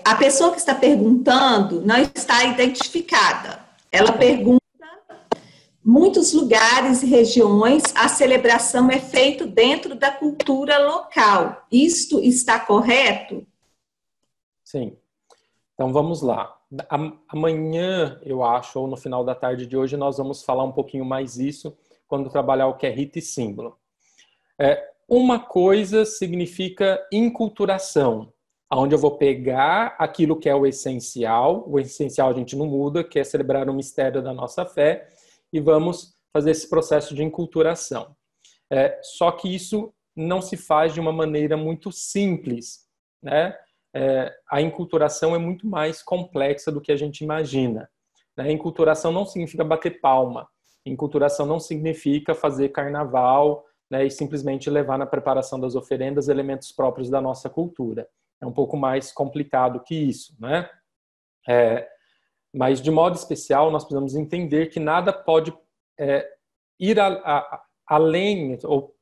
a pessoa que está perguntando não está identificada. Ela pergunta, muitos lugares e regiões, a celebração é feita dentro da cultura local. Isto está correto? Sim. Então, vamos lá. Amanhã, eu acho, ou no final da tarde de hoje, nós vamos falar um pouquinho mais isso, quando trabalhar o que é rito e símbolo. Uma coisa significa inculturação, onde eu vou pegar aquilo que é o essencial a gente não muda, que é celebrar o mistério da nossa fé, e vamos fazer esse processo de inculturação. Só que isso não se faz de uma maneira muito simples, né? A inculturação é muito mais complexa do que a gente imagina. Né? Inculturação não significa bater palma, inculturação não significa fazer carnaval, né, e simplesmente levar na preparação das oferendas elementos próprios da nossa cultura. É um pouco mais complicado que isso, né? Mas, de modo especial, nós precisamos entender que nada pode ir além ou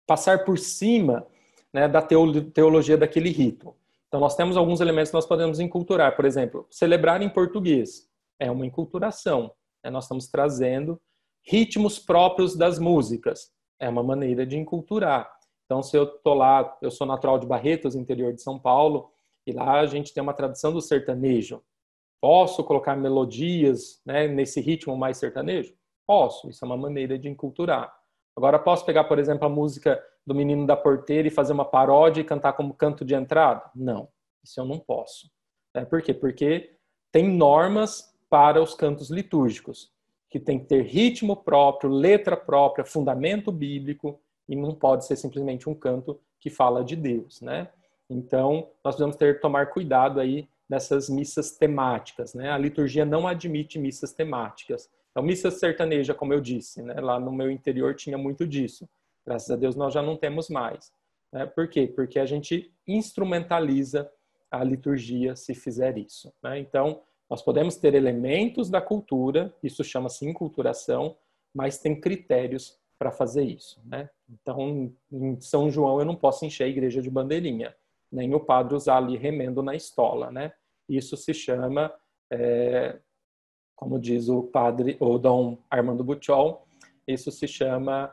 passar por cima, né, da teologia daquele rito. Então, nós temos alguns elementos que nós podemos inculturar. Por exemplo, celebrar em português é uma inculturação. Né? Nós estamos trazendo ritmos próprios das músicas. É uma maneira de inculturar. Então, se eu estou lá, eu sou natural de Barretos, interior de São Paulo, e lá a gente tem uma tradição do sertanejo. Posso colocar melodias, né, nesse ritmo mais sertanejo? Posso, isso é uma maneira de inculturar. Agora, posso pegar, por exemplo, a música do Menino da Porteira e fazer uma paródia e cantar como canto de entrada? Não, isso eu não posso. Por quê? Porque tem normas para os cantos litúrgicos, que tem que ter ritmo próprio, letra própria, fundamento bíblico, e não pode ser simplesmente um canto que fala de Deus, né? Então, nós precisamos tomar cuidado aí nessas missas temáticas, né? A liturgia não admite missas temáticas. Então, missa sertaneja, como eu disse, né? Lá no meu interior tinha muito disso. Graças a Deus nós já não temos mais. Né? Por quê? Porque a gente instrumentaliza a liturgia se fizer isso. Né? Então, nós podemos ter elementos da cultura, isso chama-se inculturação, mas tem critérios para fazer isso. Né? Então, em São João eu não posso encher a igreja de bandeirinha, nem o padre usar ali remendo na estola. Né? Isso se chama, como diz o padre, o Dom Armando Buchol, isso se chama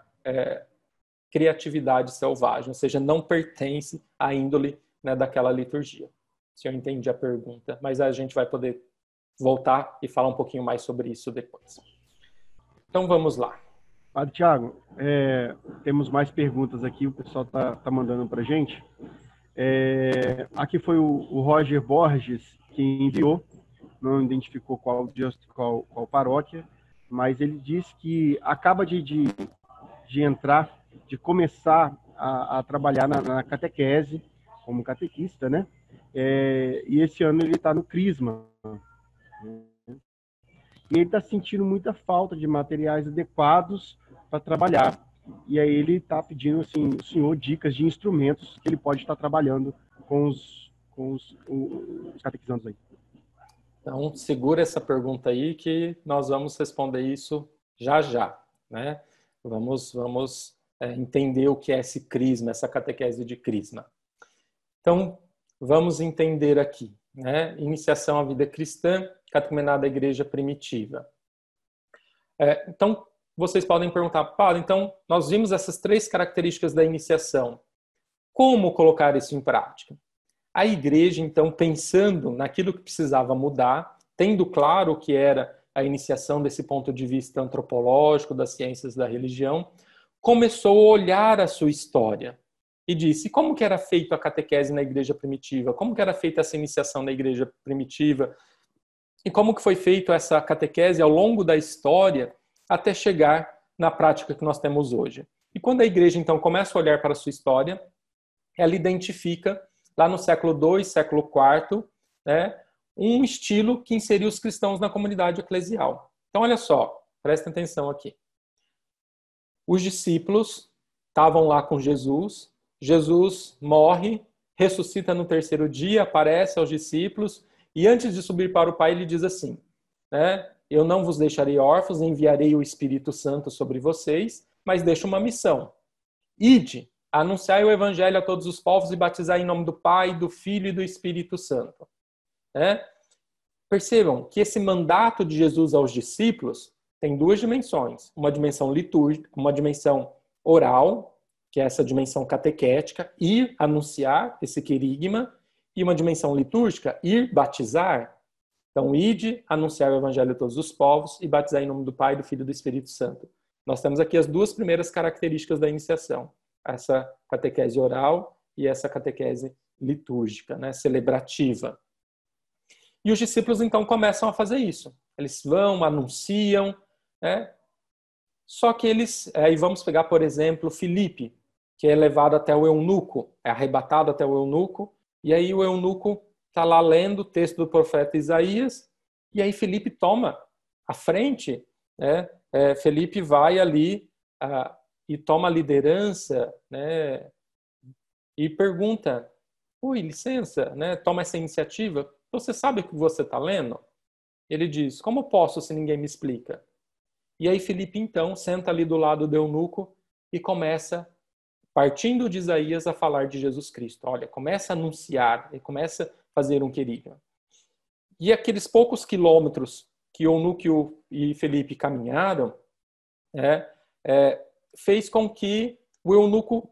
criatividade selvagem, ou seja, não pertence à índole, né, daquela liturgia. Se eu entendi a pergunta, mas a gente vai poder voltar e falar um pouquinho mais sobre isso depois. Então vamos lá. Padre Tiago, temos mais perguntas aqui, o pessoal tá mandando para a gente. Aqui foi o Roger Borges que enviou, não identificou qual paróquia, mas ele disse que acaba de começar a trabalhar na catequese, como catequista, né? E esse ano ele está no Crisma. E ele está sentindo muita falta de materiais adequados para trabalhar. E aí ele está pedindo, assim, o senhor dicas de instrumentos que ele pode estar trabalhando com os catequizandos aí. Então, segura essa pergunta aí que nós vamos responder isso já, né? Vamos entender o que é esse crisma, essa catequese de crisma. Então, vamos entender aqui, né? Iniciação à vida cristã, catecumenado da igreja primitiva. Então, vocês podem perguntar, Paulo, então, nós vimos essas 3 características da iniciação. Como colocar isso em prática? A igreja, então, pensando naquilo que precisava mudar, tendo claro o que era a iniciação desse ponto de vista antropológico, das ciências da religião, começou a olhar a sua história e disse, como que era feita a catequese na igreja primitiva? Como que era feita essa iniciação na igreja primitiva? E como que foi feita essa catequese ao longo da história até chegar na prática que nós temos hoje? E quando a igreja, então, começa a olhar para a sua história, ela identifica, lá no século II, século IV, né, um estilo que inseriu os cristãos na comunidade eclesial. Então, olha só, prestem atenção aqui. Os discípulos estavam lá com Jesus, Jesus morre, ressuscita no 3º dia, aparece aos discípulos, e antes de subir para o Pai, ele diz assim, né, eu não vos deixarei órfãos, enviarei o Espírito Santo sobre vocês, mas deixo uma missão. Ide anunciai o evangelho a todos os povos e batizai em nome do Pai, do Filho e do Espírito Santo. Percebam que esse mandato de Jesus aos discípulos tem duas dimensões. Uma dimensão litúrgica, uma dimensão oral, que é essa dimensão catequética, ir anunciar esse querigma, e uma dimensão litúrgica, ir batizar. Então, ide, anunciar o evangelho a todos os povos e batizar em nome do Pai, do Filho e do Espírito Santo. Nós temos aqui as duas primeiras características da iniciação. Essa catequese oral e essa catequese litúrgica, né, celebrativa. E os discípulos, então, começam a fazer isso. Eles vão, anunciam, né? Só que eles... Aí vamos pegar, por exemplo, Filipe, que é levado até o eunuco, é arrebatado até o eunuco, e aí o eunuco está lá lendo o texto do profeta Isaías, e aí Filipe toma a frente, né? Filipe vai ali e toma a liderança, né? E pergunta, oi, licença, né? Toma essa iniciativa, você sabe o que você está lendo? Ele diz, como posso se ninguém me explica? E aí Filipe, então, senta ali do lado do eunuco e começa, partindo de Isaías, a falar de Jesus Cristo. Olha, começa a anunciar, e começa a fazer um querigma. E aqueles poucos quilômetros que o eunuco e Filipe caminharam, fez com que o eunuco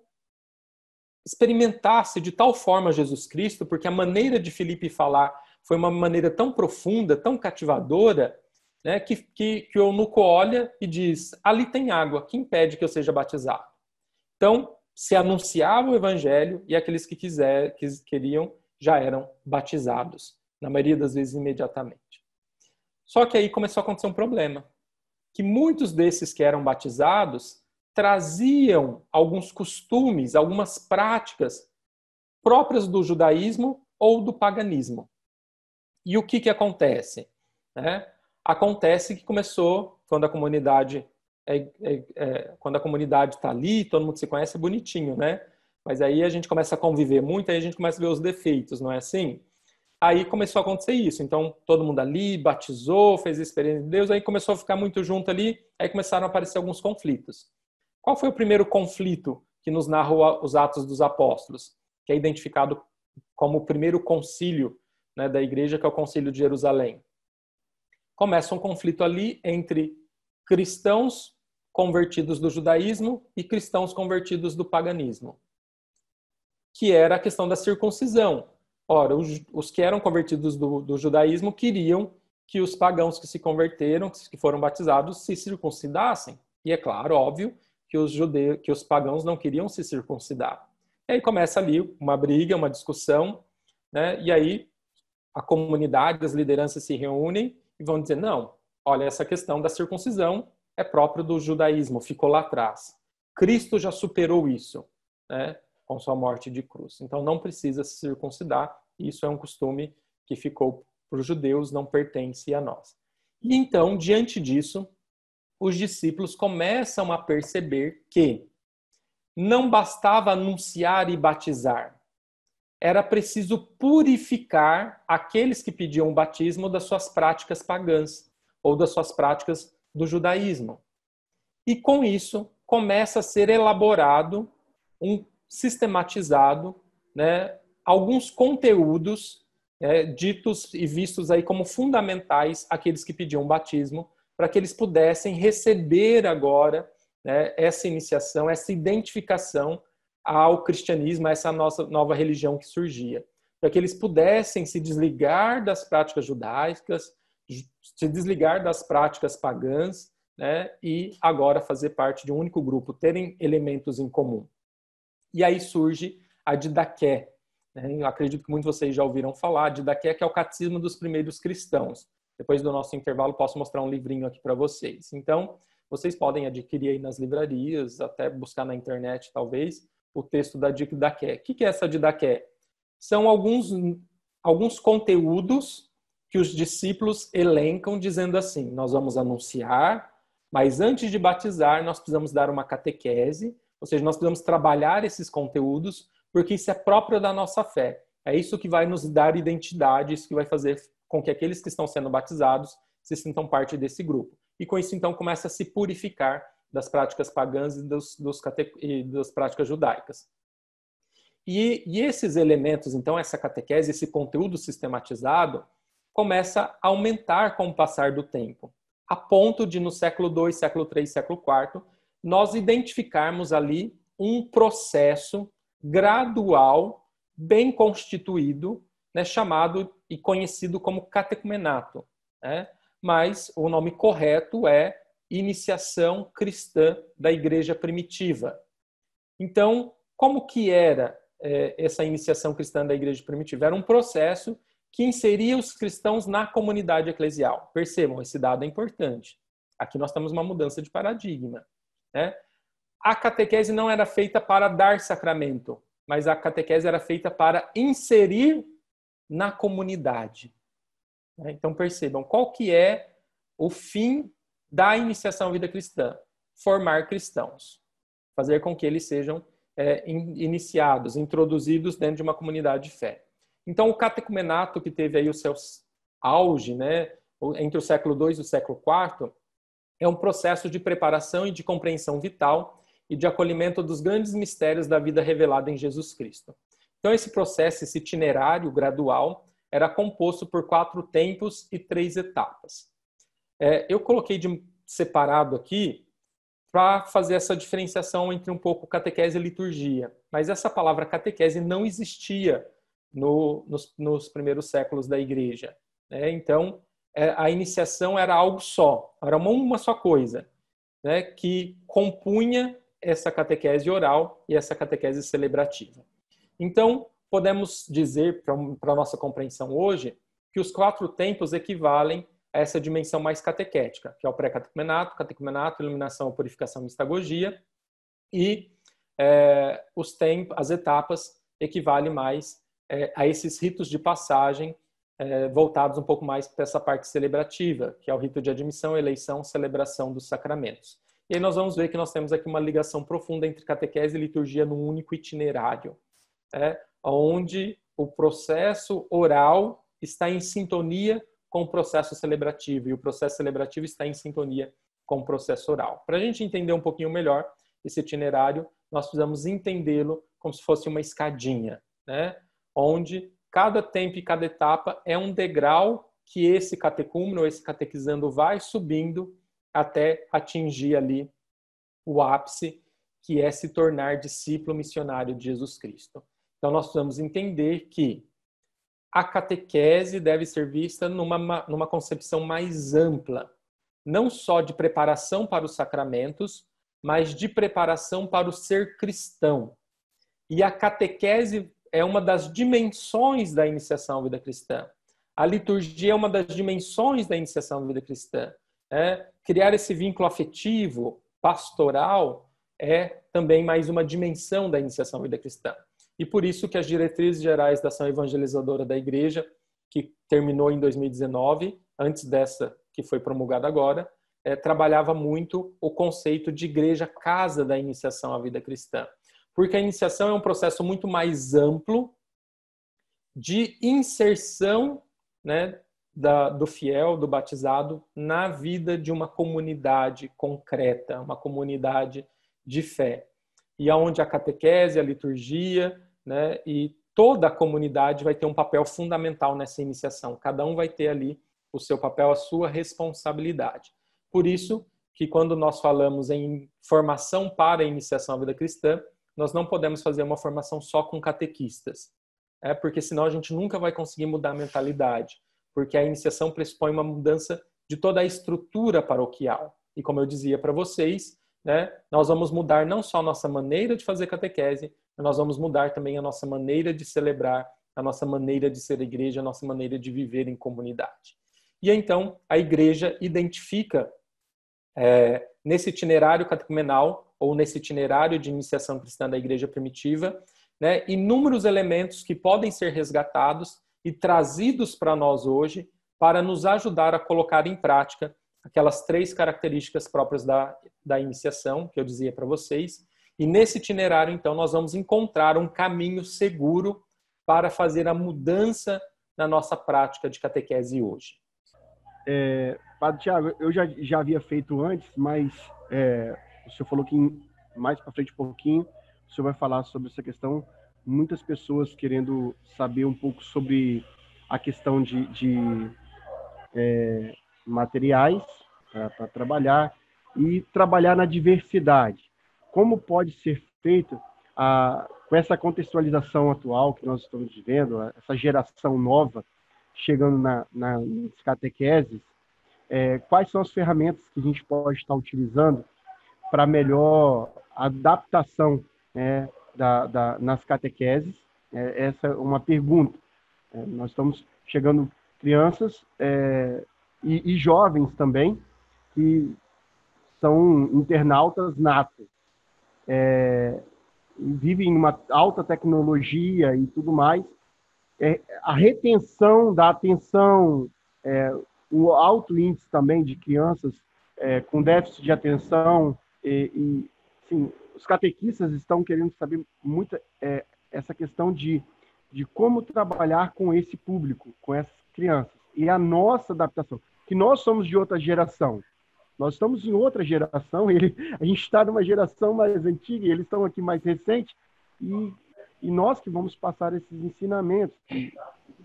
experimentasse de tal forma Jesus Cristo, porque a maneira de Filipe falar foi uma maneira tão profunda, tão cativadora, né, que o eunuco olha e diz, ali tem água, que impede que eu seja batizado? Então, se anunciava o evangelho e aqueles que queriam já eram batizados, na maioria das vezes imediatamente. Só que aí começou a acontecer um problema, que muitos desses que eram batizados traziam alguns costumes, algumas práticas próprias do judaísmo ou do paganismo. E o que acontece? Acontece que começou, quando a comunidade está ali, todo mundo se conhece, é bonitinho, né? Mas aí a gente começa a conviver muito, aí a gente começa a ver os defeitos, não é assim? Aí começou a acontecer isso. Então, todo mundo ali batizou, fez a experiência de Deus, aí começou a ficar muito junto ali, aí começaram a aparecer alguns conflitos. Qual foi o primeiro conflito que nos narra os Atos dos Apóstolos? Que é identificado como o primeiro concílio, né, da igreja, que é o Concílio de Jerusalém. Começa um conflito ali entre cristãos convertidos do judaísmo e cristãos convertidos do paganismo, que era a questão da circuncisão. Ora, os que eram convertidos do judaísmo queriam que os pagãos que se converteram, que foram batizados, se circuncidassem. E é claro, óbvio, que os pagãos não queriam se circuncidar. E aí começa ali uma briga, uma discussão, né? E aí a comunidade, as lideranças se reúnem e vão dizer, não, olha, essa questão da circuncisão é próprio do judaísmo, ficou lá atrás. Cristo já superou isso, né, com sua morte de cruz. Então não precisa se circuncidar, isso é um costume que ficou para os judeus, não pertence a nós. E então, diante disso, os discípulos começam a perceber que não bastava anunciar e batizar, era preciso purificar aqueles que pediam o batismo das suas práticas pagãs ou das suas práticas do judaísmo. E com isso começa a ser elaborado, sistematizado, né, alguns conteúdos ditos e vistos aí como fundamentais àqueles que pediam batismo, para que eles pudessem receber agora, né, essa iniciação, essa identificação ao cristianismo, a essa nossa nova religião que surgia. Para que eles pudessem se desligar das práticas judaicas, se desligar das práticas pagãs, né, e agora fazer parte de um único grupo, terem elementos em comum. E aí surge a Didaqué. Né? Eu acredito que muitos de vocês já ouviram falar. A Didaqué, que é o Catecismo dos Primeiros Cristãos. Depois do nosso intervalo, posso mostrar um livrinho aqui para vocês. Então, vocês podem adquirir aí nas livrarias, até buscar na internet, talvez, o texto da Didaqué. O que é essa Didaqué? São alguns conteúdos que os discípulos elencam dizendo assim, nós vamos anunciar, mas antes de batizar, nós precisamos dar uma catequese, ou seja, nós precisamos trabalhar esses conteúdos, porque isso é próprio da nossa fé. É isso que vai nos dar identidade, isso que vai fazer com que aqueles que estão sendo batizados se sintam parte desse grupo. E com isso, então, começa a se purificar das práticas pagãs e das práticas judaicas. E esses elementos, então, essa catequese, esse conteúdo sistematizado, começa a aumentar com o passar do tempo, a ponto de, no século II, século III, século IV, nós identificarmos ali um processo gradual, bem constituído, né, chamado e conhecido como catecumenato, né? Mas o nome correto é iniciação cristã da igreja primitiva. Então, como que era essa iniciação cristã da igreja primitiva? Era um processo que inseria os cristãos na comunidade eclesial. Percebam, esse dado é importante. Aqui nós temos uma mudança de paradigma, né? A catequese não era feita para dar sacramento, mas a catequese era feita para inserir na comunidade. Então percebam, qual que é o fim da iniciação à vida cristã? Formar cristãos. Fazer com que eles sejam iniciados, introduzidos dentro de uma comunidade de fé. Então o catecumenato, que teve aí o seu auge, né, entre o século II e o século IV, é um processo de preparação e de compreensão vital e de acolhimento dos grandes mistérios da vida revelada em Jesus Cristo. Então esse processo, esse itinerário gradual, era composto por 4 tempos e 3 etapas. Eu coloquei de separado aqui para fazer essa diferenciação entre um pouco catequese e liturgia. Mas essa palavra catequese não existia nos primeiros séculos da igreja. Então, a iniciação era algo só, era uma só coisa, né, que compunha essa catequese oral e essa catequese celebrativa. Então, podemos dizer, para a nossa compreensão hoje, que os 4 tempos equivalem a essa dimensão mais catequética, que é o pré-catecumenato, catecumenato, iluminação, purificação e mistagogia, e as etapas equivalem mais a esses ritos de passagem voltados um pouco mais para essa parte celebrativa, que é o rito de admissão, eleição, celebração dos sacramentos. E aí nós vamos ver que nós temos aqui uma ligação profunda entre catequese e liturgia num único itinerário, onde o processo oral está em sintonia com o processo celebrativo e o processo celebrativo está em sintonia com o processo oral. Para a gente entender um pouquinho melhor esse itinerário, nós precisamos entendê-lo como se fosse uma escadinha, né? Onde cada tempo e cada etapa é um degrau que esse catecúmeno, esse catequizando vai subindo até atingir ali o ápice, que é se tornar discípulo missionário de Jesus Cristo. Então nós precisamos entender que a catequese deve ser vista numa concepção mais ampla, não só de preparação para os sacramentos, mas de preparação para o ser cristão. E a catequese é uma das dimensões da iniciação à vida cristã. A liturgia é uma das dimensões da iniciação à vida cristã. Criar esse vínculo afetivo, pastoral, é também mais uma dimensão da iniciação à vida cristã. E por isso que as diretrizes gerais da ação evangelizadora da Igreja, que terminou em 2019, antes dessa que foi promulgada agora, trabalhava muito o conceito de igreja casa da iniciação à vida cristã. Porque a iniciação é um processo muito mais amplo de inserção, né, do fiel, do batizado, na vida de uma comunidade concreta, uma comunidade de fé. E onde a catequese, a liturgia, né, e toda a comunidade vai ter um papel fundamental nessa iniciação. Cada um vai ter ali o seu papel, a sua responsabilidade. Por isso que quando nós falamos em formação para a iniciação à vida cristã, nós não podemos fazer uma formação só com catequistas, porque senão a gente nunca vai conseguir mudar a mentalidade, porque a iniciação pressupõe uma mudança de toda a estrutura paroquial. E como eu dizia para vocês, né, nós vamos mudar não só a nossa maneira de fazer catequese, mas nós vamos mudar também a nossa maneira de celebrar, a nossa maneira de ser igreja, a nossa maneira de viver em comunidade. E então a igreja identifica nesse itinerário catecumenal ou nesse itinerário de iniciação cristã da igreja primitiva, né, inúmeros elementos que podem ser resgatados e trazidos para nós hoje para nos ajudar a colocar em prática aquelas 3 características próprias da iniciação, que eu dizia para vocês. E nesse itinerário, então, nós vamos encontrar um caminho seguro para fazer a mudança na nossa prática de catequese hoje. Padre Tiago, eu já havia feito antes, mas O senhor falou que mais para frente um pouquinho, o senhor vai falar sobre essa questão. Muitas pessoas querendo saber um pouco sobre a questão de materiais para trabalhar e trabalhar na diversidade. Como pode ser feito com essa contextualização atual que nós estamos vivendo, essa geração nova chegando nas catequeses, quais são as ferramentas que a gente pode estar utilizando para melhor adaptação, né, nas catequeses? Essa é uma pergunta. Nós estamos chegando crianças e jovens também, que são internautas natos, vivem em uma alta tecnologia e tudo mais. A retenção da atenção, o alto índice também de crianças com déficit de atenção, sim, os catequistas estão querendo saber muito essa questão de como trabalhar com esse público, com essas crianças. E a nossa adaptação, que nós somos de outra geração. Nós estamos em outra geração, a gente está numa geração mais antiga, e eles estão aqui mais recente, e nós que vamos passar esses ensinamentos.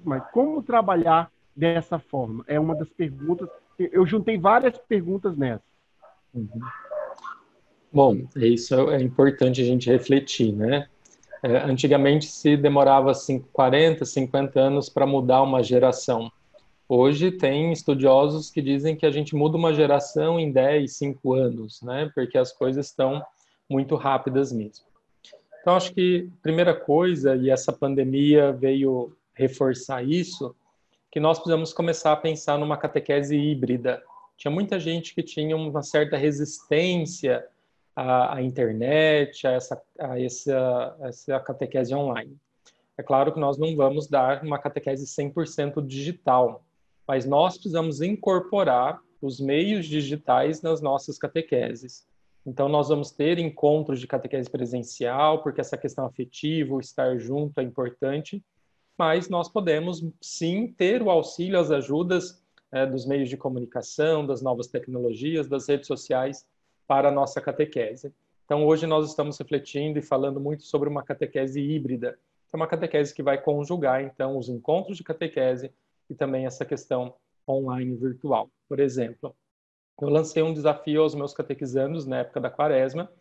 Mas como trabalhar dessa forma? É uma das perguntas. Eu juntei várias perguntas nessa. Uhum. Bom, isso é importante a gente refletir, né? Antigamente se demorava 40, 50 anos para mudar uma geração. Hoje tem estudiosos que dizem que a gente muda uma geração em 10, 5 anos, né? Porque as coisas estão muito rápidas mesmo. Então, acho que a primeira coisa, e essa pandemia veio reforçar isso, que nós precisamos começar a pensar numa catequese híbrida. Tinha muita gente que tinha uma certa resistência à internet, a essa catequese online. É claro que nós não vamos dar uma catequese 100% digital, mas nós precisamos incorporar os meios digitais nas nossas catequeses. Então, nós vamos ter encontros de catequese presencial, porque essa questão afetiva, o estar junto é importante, mas nós podemos, sim, ter o auxílio, as ajudas dos meios de comunicação, das novas tecnologias, das redes sociais para a nossa catequese. Então, hoje nós estamos refletindo e falando muito sobre uma catequese híbrida, que é uma catequese que vai conjugar, então, os encontros de catequese e também essa questão online virtual. Por exemplo, eu lancei um desafio aos meus catequizandos na época da Quaresma,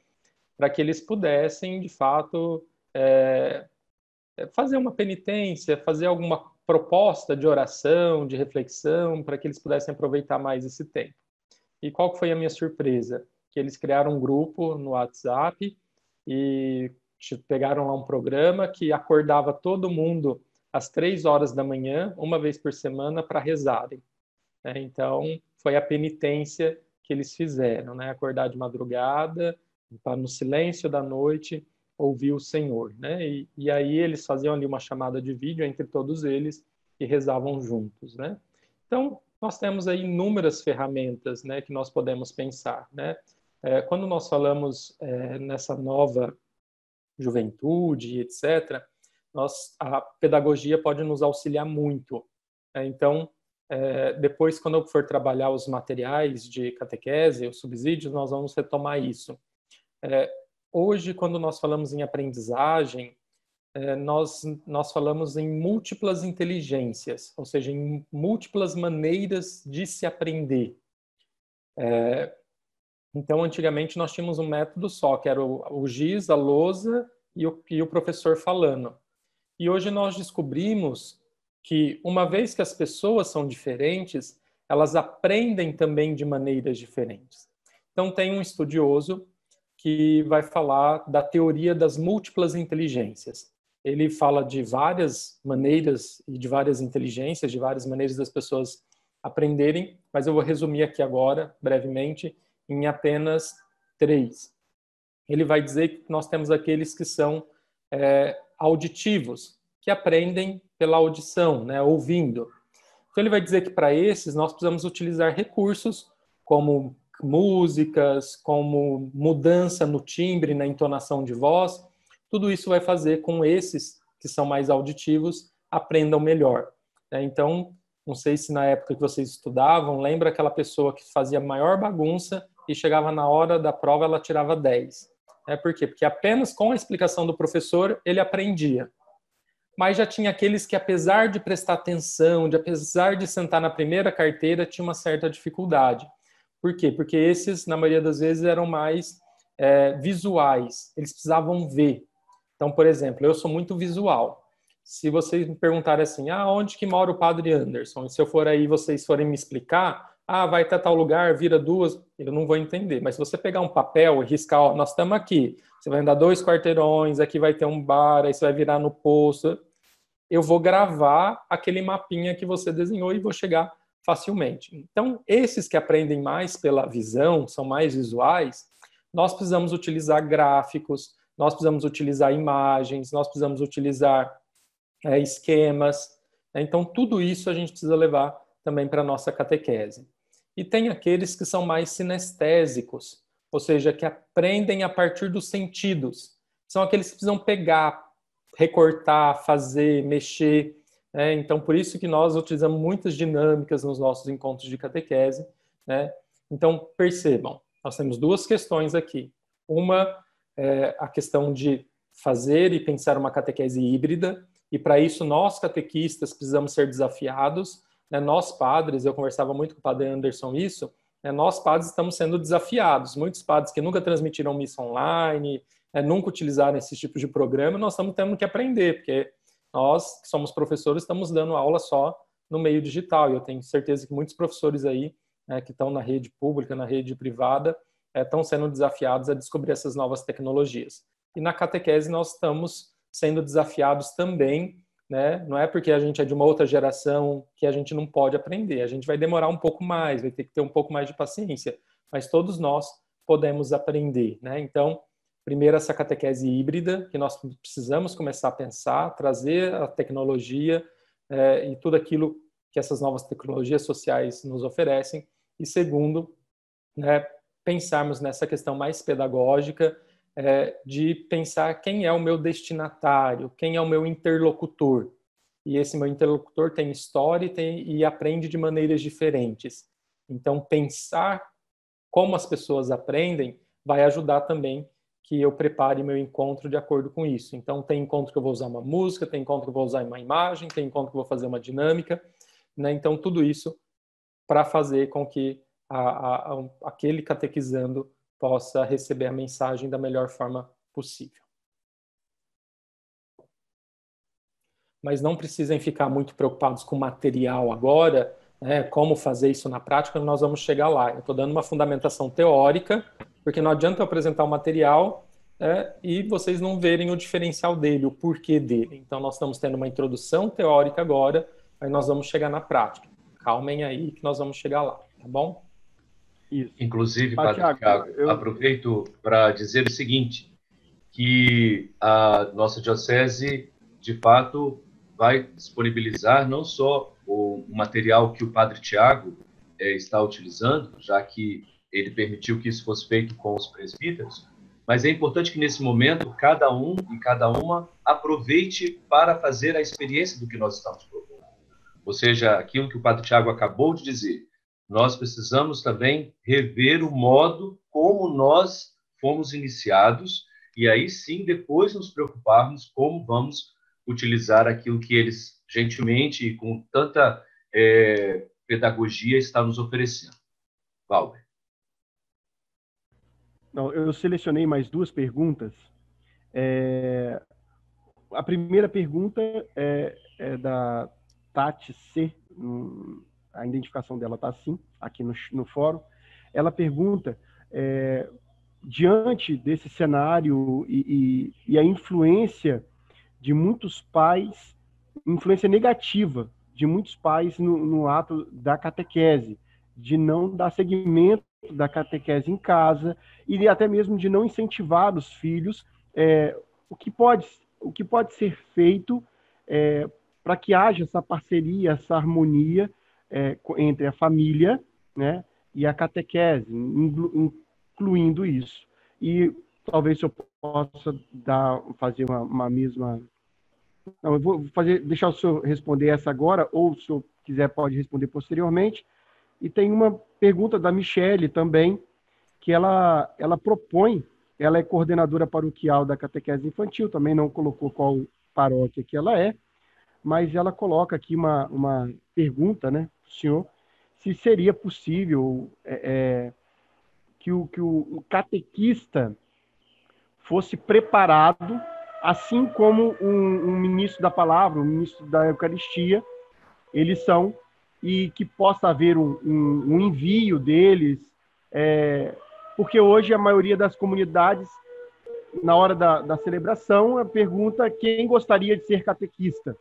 para que eles pudessem, de fato, fazer uma penitência, fazer alguma proposta de oração, de reflexão, para que eles pudessem aproveitar mais esse tempo. E qual foi a minha surpresa? Que eles criaram um grupo no WhatsApp e pegaram lá um programa que acordava todo mundo às 3 horas da manhã, uma vez por semana, para rezarem. Então, foi a penitência que eles fizeram, né? Acordar de madrugada, para no silêncio da noite, ouvir o Senhor, né? E aí eles faziam ali uma chamada de vídeo entre todos eles e rezavam juntos, né? Então, nós temos aí inúmeras ferramentas, né, que nós podemos pensar, né? Quando nós falamos nessa nova juventude, etc., a pedagogia pode nos auxiliar muito. Então, depois, quando eu for trabalhar os materiais de catequese, os subsídios, nós vamos retomar isso. Hoje, quando nós falamos em aprendizagem, nós falamos em múltiplas inteligências, ou seja, em múltiplas maneiras de se aprender. Então, antigamente, nós tínhamos um método só, que era o giz, a lousa e o professor falando. E hoje nós descobrimos que, uma vez que as pessoas são diferentes, elas aprendem também de maneiras diferentes. Então, tem um estudioso que vai falar da teoria das múltiplas inteligências. Ele fala de várias maneiras e de várias inteligências, de várias maneiras das pessoas aprenderem, mas eu vou resumir aqui agora, brevemente, em apenas 3. Ele vai dizer que nós temos aqueles que são auditivos, que aprendem pela audição, né, ouvindo. Então ele vai dizer que para esses nós precisamos utilizar recursos como músicas, como mudança no timbre, na entonação de voz. Tudo isso vai fazer com esses que são mais auditivos aprendam melhor. Então, não sei se na época que vocês estudavam, lembra aquela pessoa que fazia maior bagunça e chegava na hora da prova, ela tirava 10. Por quê? Porque apenas com a explicação do professor ele aprendia. Mas já tinha aqueles que, apesar de prestar atenção, apesar de sentar na primeira carteira, tinha uma certa dificuldade. Por quê? Porque esses, na maioria das vezes, eram mais visuais. Eles precisavam ver. Então, por exemplo, eu sou muito visual. Se vocês me perguntarem assim, onde que mora o Padre Anderson? E se eu for aí, vocês forem me explicar, vai até tal lugar, vira 2, eu não vou entender. Mas se você pegar um papel e riscar, nós estamos aqui, você vai andar 2 quarteirões, aqui vai ter um bar, aí você vai virar no posto, eu vou gravar aquele mapinha que você desenhou e vou chegar facilmente. Então, esses que aprendem mais pela visão, são mais visuais, nós precisamos utilizar gráficos, nós precisamos utilizar imagens, nós precisamos utilizar esquemas. Então, tudo isso a gente precisa levar também para a nossa catequese. E tem aqueles que são mais sinestésicos, ou seja, que aprendem a partir dos sentidos. São aqueles que precisam pegar, recortar, fazer, mexer. Então, por isso que nós utilizamos muitas dinâmicas nos nossos encontros de catequese. Então, percebam, nós temos 2 questões aqui. Uma é a questão de fazer e pensar uma catequese híbrida, e para isso nós, catequistas, precisamos ser desafiados. Nós, padres, eu conversava muito com o padre Anderson isso, nós, padres, estamos sendo desafiados. Muitos padres que nunca transmitiram missa online, nunca utilizaram esse tipo de programa, nós estamos tendo que aprender, porque nós, que somos professores, estamos dando aula só no meio digital, e eu tenho certeza que muitos professores aí, que estão na rede pública, na rede privada, estão sendo desafiados a descobrir essas novas tecnologias. E na catequese nós estamos sendo desafiados também, não é porque a gente é de uma outra geração que a gente não pode aprender, a gente vai demorar um pouco mais, vai ter que ter um pouco mais de paciência, mas todos nós podemos aprender. Então, primeiro essa catequese híbrida, que nós precisamos começar a pensar, trazer a tecnologia e tudo aquilo que essas novas tecnologias sociais nos oferecem, e segundo, pensarmos nessa questão mais pedagógica, de pensar quem é o meu destinatário, quem é o meu interlocutor. E esse meu interlocutor tem história e aprende de maneiras diferentes. Então, pensar como as pessoas aprendem vai ajudar também que eu prepare meu encontro de acordo com isso. Então, tem encontro que eu vou usar uma música, tem encontro que eu vou usar uma imagem, tem encontro que eu vou fazer uma dinâmica. Então, tudo isso para fazer com que aquele catequizando possa receber a mensagem da melhor forma possível. Mas não precisem ficar muito preocupados com o material agora, como fazer isso na prática, nós vamos chegar lá. Eu estou dando uma fundamentação teórica, porque não adianta eu apresentar o material e vocês não verem o diferencial dele, o porquê dele. Então, nós estamos tendo uma introdução teórica agora, aí nós vamos chegar na prática. Calmem aí que nós vamos chegar lá, tá bom? Isso. Inclusive, Padre Thiago, aproveito para dizer o seguinte, que a nossa diocese, de fato, vai disponibilizar não só o material que o Padre Thiago está utilizando, já que ele permitiu que isso fosse feito com os presbíteros, mas é importante que, nesse momento, cada um e cada uma aproveite para fazer a experiência do que nós estamos propondo. Ou seja, aquilo que o Padre Thiago acabou de dizer, nós precisamos também rever o modo como nós fomos iniciados e aí sim depois nos preocuparmos como vamos utilizar aquilo que eles gentilmente e com tanta pedagogia estão nos oferecendo. Valber. Não, eu selecionei mais 2 perguntas. A primeira pergunta é da Tati C. A identificação dela está assim, aqui no fórum. Ela pergunta, diante desse cenário e a influência de muitos pais, influência negativa de muitos pais no ato da catequese, de não dar seguimento da catequese em casa e até mesmo de não incentivar os filhos, o que pode ser feito para que haja essa parceria, essa harmonia entre a família, e a catequese, incluindo isso. E talvez eu possa fazer uma mesma... Não, eu vou deixar o senhor responder essa agora, ou se o senhor quiser pode responder posteriormente. E tem uma pergunta da Michele também, que ela propõe, ela é coordenadora paroquial da catequese infantil, também não colocou qual paróquia que ela é, mas ela coloca aqui uma pergunta, né, para o senhor, se seria possível que o catequista fosse preparado, assim como um ministro da palavra, um ministro da Eucaristia, eles são, e que possa haver um envio deles, porque hoje a maioria das comunidades, na hora da celebração, pergunta quem gostaria de ser catequista.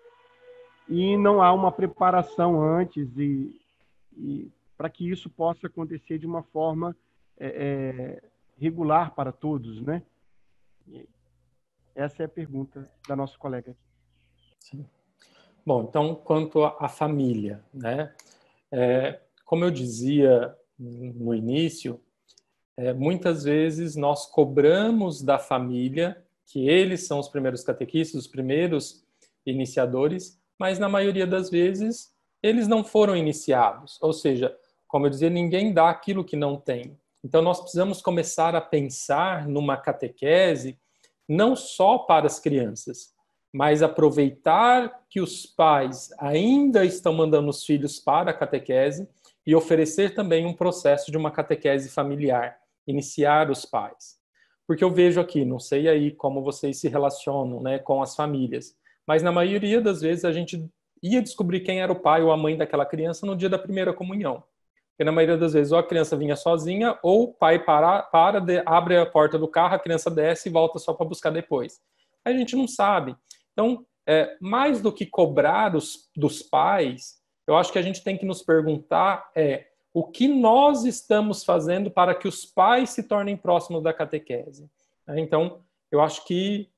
E não há uma preparação antes, e para que isso possa acontecer de uma forma regular para todos, né? Essa é a pergunta da nossa colega aqui. Sim. Bom, então, quanto à família, né? Como eu dizia no início, muitas vezes nós cobramos da família que eles são os primeiros catequistas, os primeiros iniciadores, mas na maioria das vezes eles não foram iniciados. Ou seja, como eu dizia, ninguém dá aquilo que não tem. Então nós precisamos começar a pensar numa catequese não só para as crianças, mas aproveitar que os pais ainda estão mandando os filhos para a catequese e oferecer também um processo de uma catequese familiar, iniciar os pais. Porque eu vejo aqui, não sei aí como vocês se relacionam, né, com as famílias, mas na maioria das vezes a gente ia descobrir quem era o pai ou a mãe daquela criança no dia da primeira comunhão. Porque na maioria das vezes ou a criança vinha sozinha ou o pai abre a porta do carro, a criança desce e volta só para buscar depois. A gente não sabe. Então, mais do que cobrar dos pais, eu acho que a gente tem que nos perguntar o que nós estamos fazendo para que os pais se tornem próximos da catequese. Então, eu acho que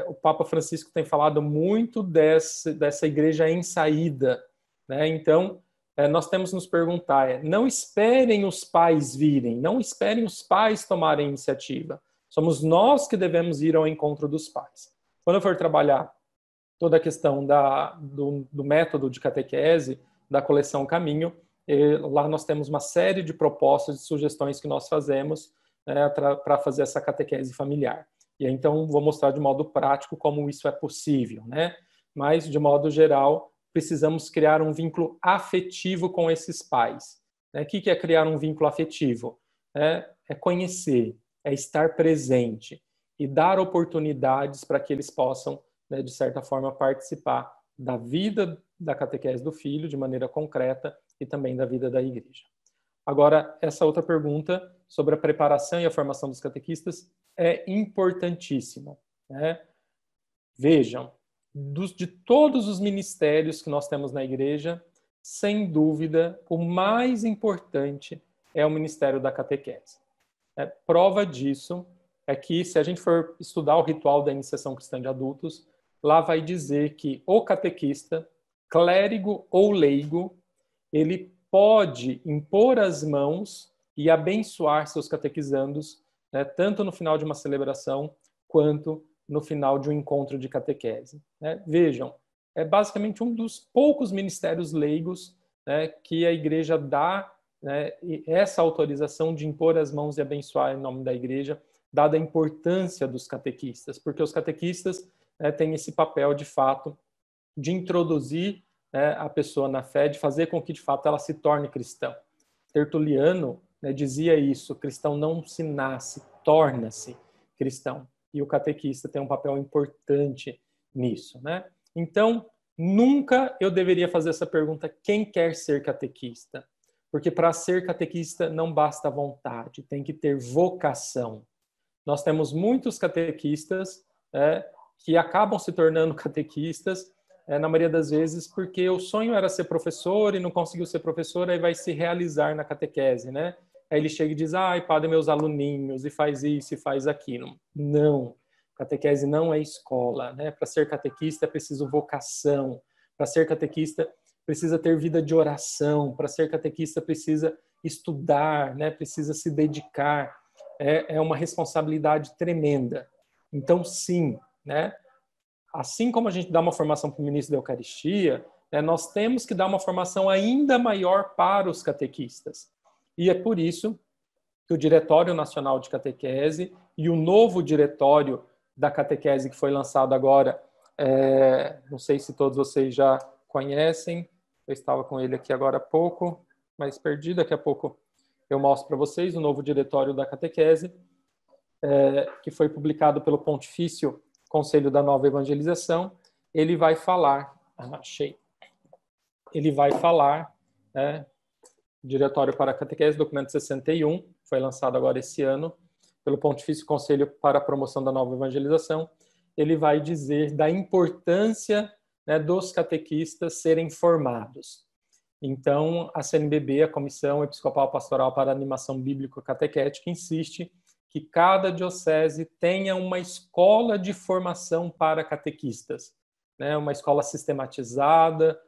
o Papa Francisco tem falado muito dessa igreja em saída, né? Então, nós temos que nos perguntar, não esperem os pais virem, não esperem os pais tomarem iniciativa. Somos nós que devemos ir ao encontro dos pais. Quando eu for trabalhar toda a questão do método de catequese, da coleção Caminho, lá nós temos uma série de propostas e sugestões que nós fazemos para fazer essa catequese familiar. E aí, então, vou mostrar de modo prático como isso é possível, né? Mas, de modo geral, precisamos criar um vínculo afetivo com esses pais. O que é criar um vínculo afetivo? É conhecer, é estar presente e dar oportunidades para que eles possam, né, de certa forma, participar da vida da catequese do filho de maneira concreta e também da vida da igreja. Agora, essa outra pergunta sobre a preparação e a formação dos catequistas é importantíssima, né? Vejam, de todos os ministérios que nós temos na igreja, sem dúvida, o mais importante é o ministério da catequese. Prova disso é que, se a gente for estudar o ritual da iniciação cristã de adultos, lá vai dizer que o catequista, clérigo ou leigo, ele pode impor as mãos e abençoar seus catequizandos, né, tanto no final de uma celebração quanto no final de um encontro de catequese. Né? Vejam, é basicamente um dos poucos ministérios leigos, né, que a igreja dá, né, essa autorização de impor as mãos e abençoar em nome da igreja, dada a importância dos catequistas, porque os catequistas, né, têm esse papel, de fato, de introduzir, né, a pessoa na fé, de fazer com que, de fato, ela se torne cristã. Tertuliano, né, dizia isso: cristão não se nasce, torna-se cristão. E o catequista tem um papel importante nisso, né? Então, nunca eu deveria fazer essa pergunta: quem quer ser catequista? Porque para ser catequista não basta vontade, tem que ter vocação. Nós temos muitos catequistas que acabam se tornando catequistas, na maioria das vezes, porque o sonho era ser professor e não conseguiu ser professor, aí vai se realizar na catequese, né? Aí ele chega e diz: ai, padre, meus aluninhos, e faz isso e faz aquilo. Não, catequese não é escola, né? Para ser catequista é preciso vocação, para ser catequista precisa ter vida de oração, para ser catequista precisa estudar, né? Precisa se dedicar, é uma responsabilidade tremenda. Então, sim, né? Assim como a gente dá uma formação para o ministro da Eucaristia, né, nós temos que dar uma formação ainda maior para os catequistas. E é por isso que o Diretório Nacional de Catequese e o novo Diretório da Catequese que foi lançado agora, não sei se todos vocês já conhecem, eu estava com ele aqui agora há pouco, mas perdi, daqui a pouco eu mostro para vocês o novo Diretório da Catequese, que foi publicado pelo Pontifício Conselho da Nova Evangelização. Ele vai falar, ele vai falar, Diretório para a Catequese, documento 61, foi lançado agora esse ano, pelo Pontifício Conselho para a Promoção da Nova Evangelização. Ele vai dizer da importância, né, dos catequistas serem formados. Então, a CNBB, a Comissão Episcopal Pastoral para a Animação Bíblico-Catequética, insiste que cada diocese tenha uma escola de formação para catequistas, né, uma escola sistematizada,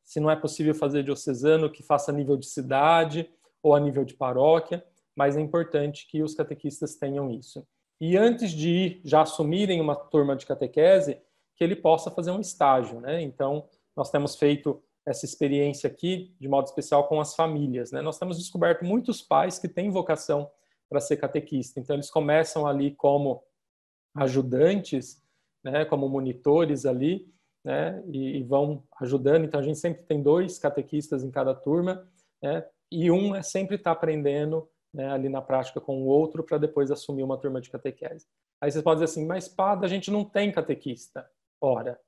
se não é possível fazer diocesano, que faça a nível de cidade ou a nível de paróquia, mas é importante que os catequistas tenham isso. E antes de ir, já assumirem uma turma de catequese, que ele possa fazer um estágio, né? Então, nós temos feito essa experiência aqui, de modo especial, com as famílias, né? Nós temos descoberto muitos pais que têm vocação para ser catequista. Então, eles começam ali como ajudantes, né? Como monitores ali, né? E vão ajudando. Então, a gente sempre tem 2 catequistas em cada turma, né? E um sempre está aprendendo, né, ali na prática com o outro, para depois assumir uma turma de catequese. Aí vocês podem dizer assim, mas padre, a gente não tem catequista. Ora,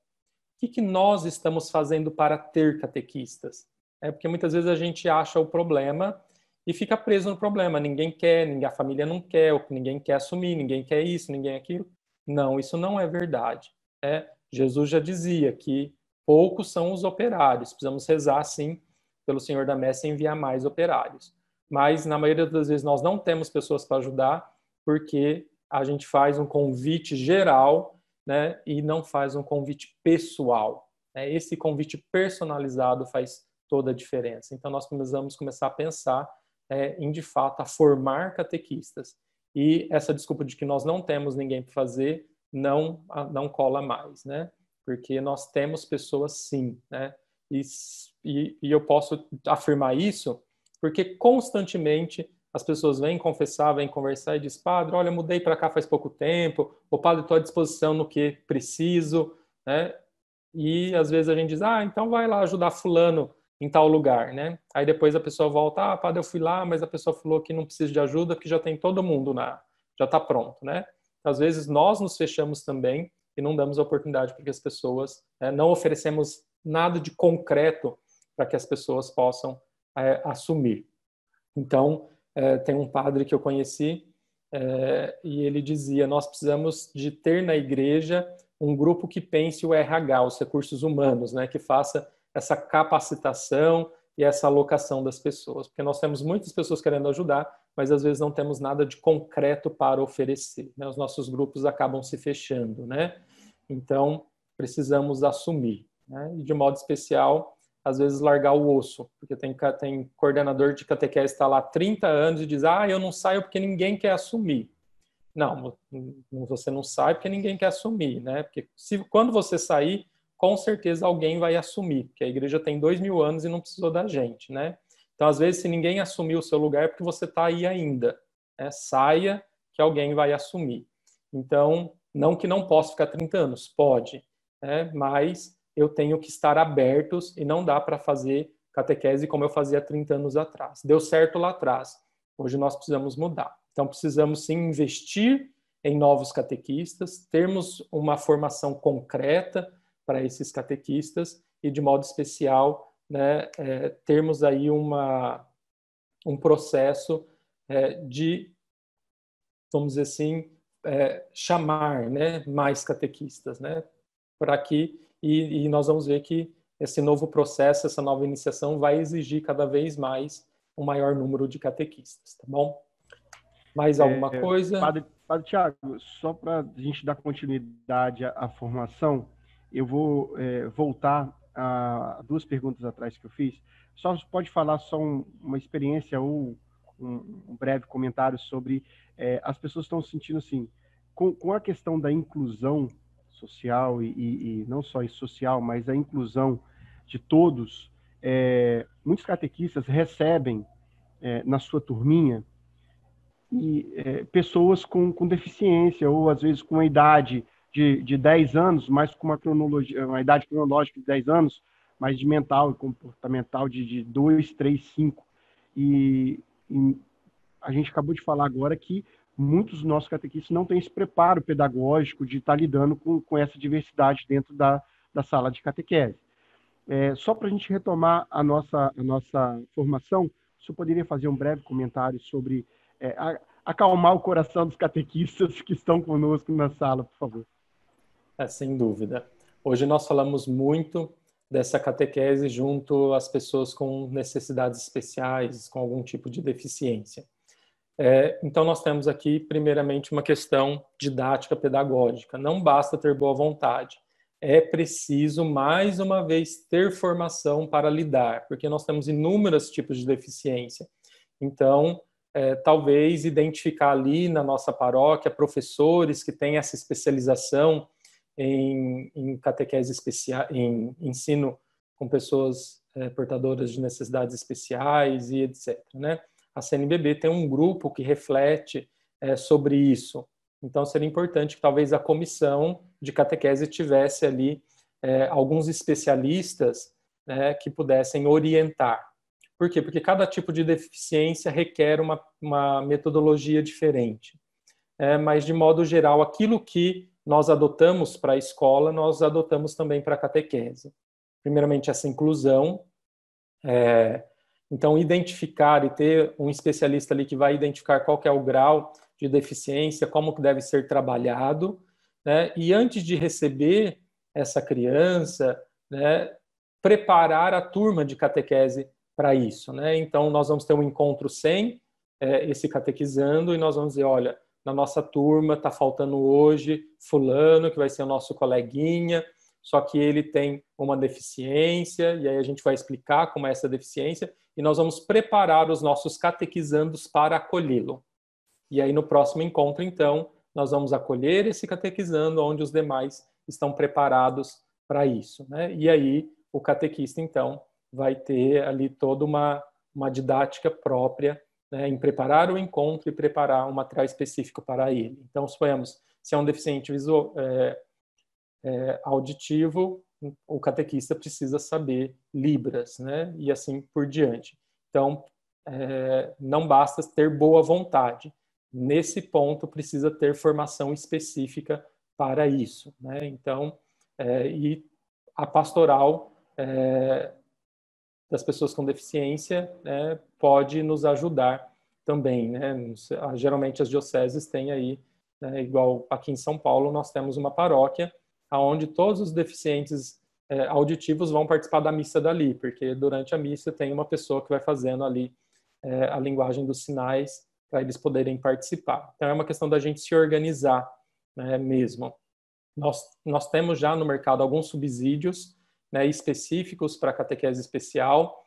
o que nós estamos fazendo para ter catequistas? Porque muitas vezes a gente acha o problema e fica preso no problema. Ninguém quer, a família não quer, ninguém quer assumir, ninguém quer isso, ninguém aquilo. Não, isso não é verdade. Jesus já dizia que poucos são os operários. Precisamos rezar, sim, pelo Senhor da Messe enviar mais operários. Mas, na maioria das vezes, nós não temos pessoas para ajudar porque a gente faz um convite geral, né, e não faz um convite pessoal. Esse convite personalizado faz toda a diferença. Então, nós precisamos começar a pensar em, de fato, a formar catequistas. E essa desculpa de que nós não temos ninguém para fazer não cola mais, né? Porque nós temos pessoas, sim, né? E eu posso afirmar isso porque constantemente as pessoas vêm confessar, vêm conversar e dizem, padre, olha, mudei para cá faz pouco tempo, o padre, estou à disposição no que preciso, né? E às vezes a gente diz, então vai lá ajudar fulano em tal lugar, né? Aí depois a pessoa volta, padre, eu fui lá, mas a pessoa falou que não precisa de ajuda, que já tem todo mundo já está pronto, né? Às vezes nós nos fechamos também e não damos a oportunidade para que as pessoas, não oferecemos nada de concreto para que as pessoas possam assumir. Então, tem um padre que eu conheci e ele dizia, nós precisamos de ter na igreja um grupo que pense o RH, os recursos humanos, né, que faça essa capacitação e essa alocação das pessoas, porque nós temos muitas pessoas querendo ajudar, mas às vezes não temos nada de concreto para oferecer, né? Os nossos grupos acabam se fechando, né? Então, precisamos assumir, né? E de modo especial, às vezes largar o osso, porque tem coordenador de catequese que está lá há 30 anos e diz, eu não saio porque ninguém quer assumir. Não, você não sai porque ninguém quer assumir, né? Porque quando você sair, com certeza alguém vai assumir, porque a igreja tem 2000 anos e não precisou da gente, né? Então, às vezes, se ninguém assumir o seu lugar, é porque você está aí ainda, né? Saia que alguém vai assumir. Então, não que não possa ficar 30 anos, pode, né? Mas eu tenho que estar abertos e não dá para fazer catequese como eu fazia 30 anos atrás. Deu certo lá atrás, hoje nós precisamos mudar. Então, precisamos sim investir em novos catequistas, termos uma formação concreta para esses catequistas e, de modo especial, né, termos aí um processo de, vamos dizer assim, chamar, né, mais catequistas, né, para que, e nós vamos ver que esse novo processo, essa nova iniciação vai exigir cada vez mais um maior número de catequistas, tá bom? Mais alguma coisa? Padre Tiago, só para a gente dar continuidade à formação, eu vou voltar a 2 perguntas atrás que eu fiz. Só pode falar só uma experiência ou um breve comentário sobre as pessoas estão sentindo assim, com a questão da inclusão social e não só social, mas a inclusão de todos, muitos catequistas recebem na sua turminha pessoas com deficiência, ou às vezes com uma idade de 10 anos, mas com uma idade cronológica de 10 anos, mas de mental e comportamental de 2, 3, 5. E a gente acabou de falar agora que muitos dos nossos catequistas não têm esse preparo pedagógico de estar lidando com essa diversidade dentro da sala de catequese. Só para a gente retomar a nossa formação, o senhor poderia fazer um breve comentário sobre acalmar o coração dos catequistas que estão conosco na sala, por favor? Sem dúvida. Hoje nós falamos muito dessa catequese junto às pessoas com necessidades especiais, com algum tipo de deficiência. Então nós temos aqui, primeiramente, uma questão didática pedagógica. Não basta ter boa vontade. É preciso, mais uma vez, ter formação para lidar, porque nós temos inúmeros tipos de deficiência. Então, talvez identificar ali na nossa paróquia professores que têm essa especialização em catequese especial, em ensino com pessoas portadoras de necessidades especiais e etc., né? A CNBB tem um grupo que reflete sobre isso. Então, seria importante que talvez a comissão de catequese tivesse ali alguns especialistas, né, que pudessem orientar. Por quê? Porque cada tipo de deficiência requer uma metodologia diferente. Mas, de modo geral, aquilo que nós adotamos para a escola, nós adotamos também para a catequese. Primeiramente, essa inclusão. Então, identificar e ter um especialista ali que vai identificar qual que é o grau de deficiência, como que deve ser trabalhado, né? E antes de receber essa criança, né, preparar a turma de catequese para isso, né? Então, nós vamos ter um encontro sem esse catequizando e nós vamos dizer, olha, na nossa turma está faltando hoje fulano, que vai ser o nosso coleguinha, só que ele tem uma deficiência, e aí a gente vai explicar como é essa deficiência, e nós vamos preparar os nossos catequizandos para acolhê-lo. E aí no próximo encontro, então, nós vamos acolher esse catequizando, onde os demais estão preparados para isso, né? E aí o catequista, então, vai ter ali toda uma didática própria, né, em preparar o encontro e preparar um material específico para ele. Então, suponhamos, se é um deficiente visual, auditivo, o catequista precisa saber Libras, né? E assim por diante. Então, não basta ter boa vontade. Nesse ponto, precisa ter formação específica para isso, né? Então, e a pastoral das pessoas com deficiência, né, pode nos ajudar também, né? Geralmente as dioceses têm aí, né, igual aqui em São Paulo, nós temos uma paróquia onde todos os deficientes auditivos vão participar da missa dali, porque durante a missa tem uma pessoa que vai fazendo ali a linguagem dos sinais para eles poderem participar. Então é uma questão da gente se organizar, né, mesmo. Nós temos já no mercado alguns subsídios, né, específicos para catequese especial,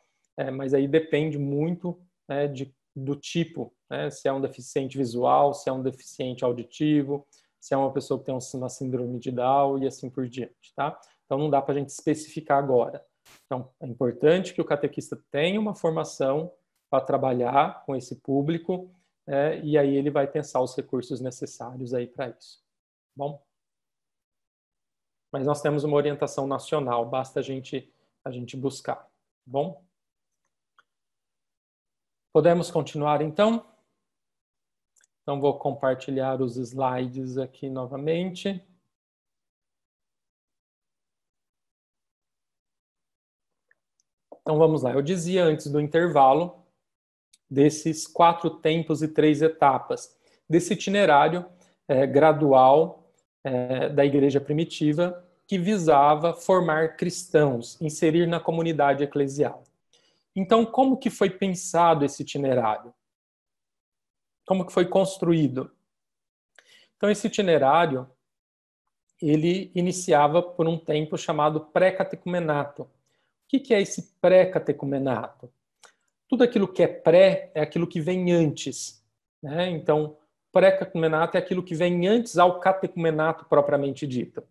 mas aí depende muito, né, do tipo, né, se é um deficiente visual, se é um deficiente auditivo, se é uma pessoa que tem uma síndrome de Down e assim por diante, tá? Então não dá para a gente especificar agora. Então é importante que o catequista tenha uma formação para trabalhar com esse público, e aí ele vai pensar os recursos necessários aí para isso. Bom? Mas nós temos uma orientação nacional, basta a gente buscar. Bom? Podemos continuar, então? Então, vou compartilhar os slides aqui novamente. Então, vamos lá. Eu dizia antes do intervalo desses 4 tempos e 3 etapas, desse itinerário gradual da igreja primitiva, que visava formar cristãos, inserir na comunidade eclesial. Então, como que foi pensado esse itinerário? Como que foi construído? Então, esse itinerário, ele iniciava por um tempo chamado pré-catecumenato. O que é esse pré-catecumenato? Tudo aquilo que é pré é aquilo que vem antes, né? Então, pré-catecumenato é aquilo que vem antes ao catecumenato propriamente dito.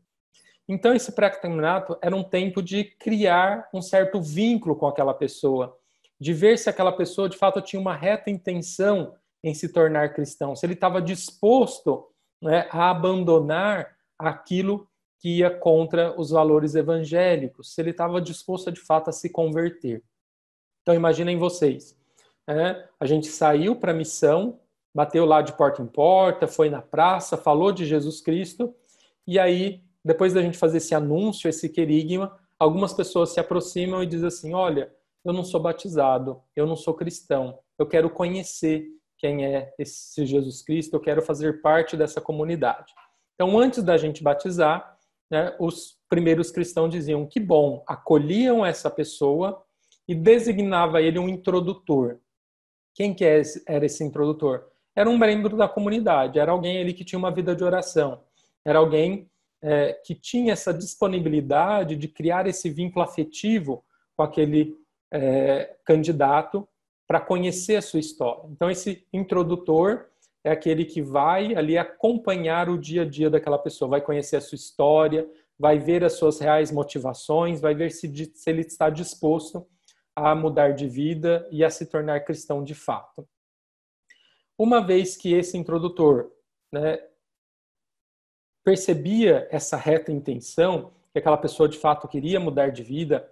Então, esse pré-catecumenato era um tempo de criar um certo vínculo com aquela pessoa, de ver se aquela pessoa, de fato, tinha uma reta intenção em se tornar cristão, se ele estava disposto, né, a abandonar aquilo que ia contra os valores evangélicos, se ele estava disposto, de fato, a se converter. Então, imaginem vocês, a gente saiu para a missão, bateu lá de porta em porta, foi na praça, falou de Jesus Cristo, e aí, depois da gente fazer esse anúncio, esse querigma, algumas pessoas se aproximam e dizem assim, olha, eu não sou batizado, eu não sou cristão, eu quero conhecer quem é esse Jesus Cristo, eu quero fazer parte dessa comunidade. Então, antes da gente batizar, né, os primeiros cristãos diziam que bom, acolhiam essa pessoa e designava ele um introdutor. Quem que era esse introdutor? Era um membro da comunidade, era alguém ali que tinha uma vida de oração, era alguém que tinha essa disponibilidade de criar esse vínculo afetivo com aquele candidato para conhecer a sua história. Então, esse introdutor é aquele que vai ali acompanhar o dia a dia daquela pessoa, vai conhecer a sua história, vai ver as suas reais motivações, vai ver se ele está disposto a mudar de vida e a se tornar cristão de fato. Uma vez que esse introdutor, né, percebia essa reta intenção, que aquela pessoa de fato queria mudar de vida,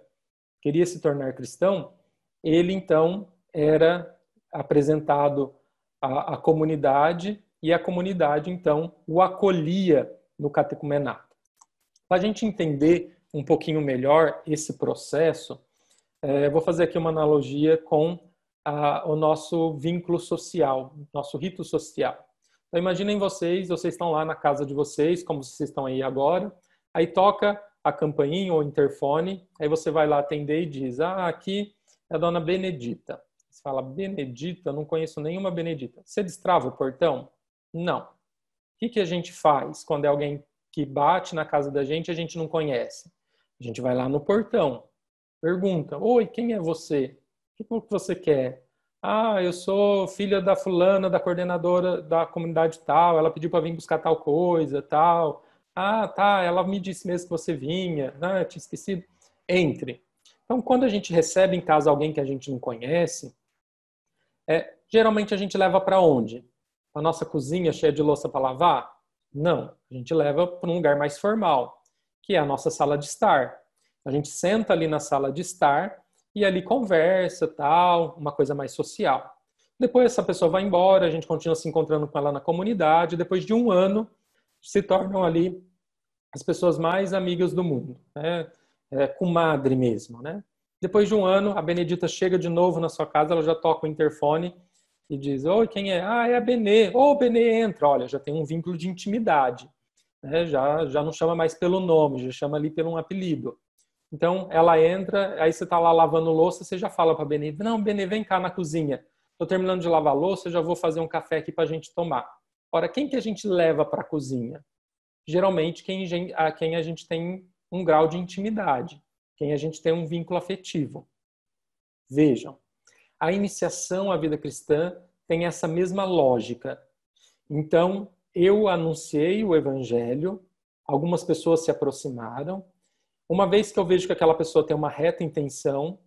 queria se tornar cristão, ele então era apresentado à comunidade e a comunidade então o acolhia no catecumenato. Para a gente entender um pouquinho melhor esse processo, vou fazer aqui uma analogia com o nosso vínculo social, nosso rito social. Então imaginem vocês estão lá na casa de vocês, como vocês estão aí agora, aí toca a campainha ou interfone, aí você vai lá atender e diz, aqui é a dona Benedita. Você fala, Benedita? Não conheço nenhuma Benedita. Você destrava o portão? Não. O que a gente faz quando é alguém que bate na casa da gente e a gente não conhece? A gente vai lá no portão, pergunta, oi, quem é você? O que você quer? Eu sou filha da fulana, da coordenadora da comunidade tal, ela pediu para vir buscar tal coisa, tal. Tá, ela me disse mesmo que você vinha, eu tinha esquecido. Entre. Então, quando a gente recebe em casa alguém que a gente não conhece, geralmente a gente leva para onde? A nossa cozinha cheia de louça para lavar? Não, a gente leva para um lugar mais formal, que é a nossa sala de estar. A gente senta ali na sala de estar e ali conversa, tal, uma coisa mais social. Depois essa pessoa vai embora, a gente continua se encontrando com ela na comunidade, depois de um ano se tornam ali as pessoas mais amigas do mundo, né? Comadre mesmo, né? Depois de um ano, a Benedita chega de novo na sua casa, ela já toca o interfone e diz, oi, quem é? É a Benê. Benê, entra. Olha, já tem um vínculo de intimidade, né? Já não chama mais pelo nome, já chama ali pelo um apelido. Então, ela entra, aí você está lá lavando louça, você já fala para a Benê, não, Benê, vem cá na cozinha. Estou terminando de lavar louça, já vou fazer um café aqui para a gente tomar. Ora, quem que a gente leva para a cozinha? Geralmente, a quem a gente tem um grau de intimidade, quem a gente tem um vínculo afetivo. Vejam, a iniciação à vida cristã tem essa mesma lógica. Então, eu anunciei o evangelho, algumas pessoas se aproximaram. Uma vez que eu vejo que aquela pessoa tem uma reta intenção,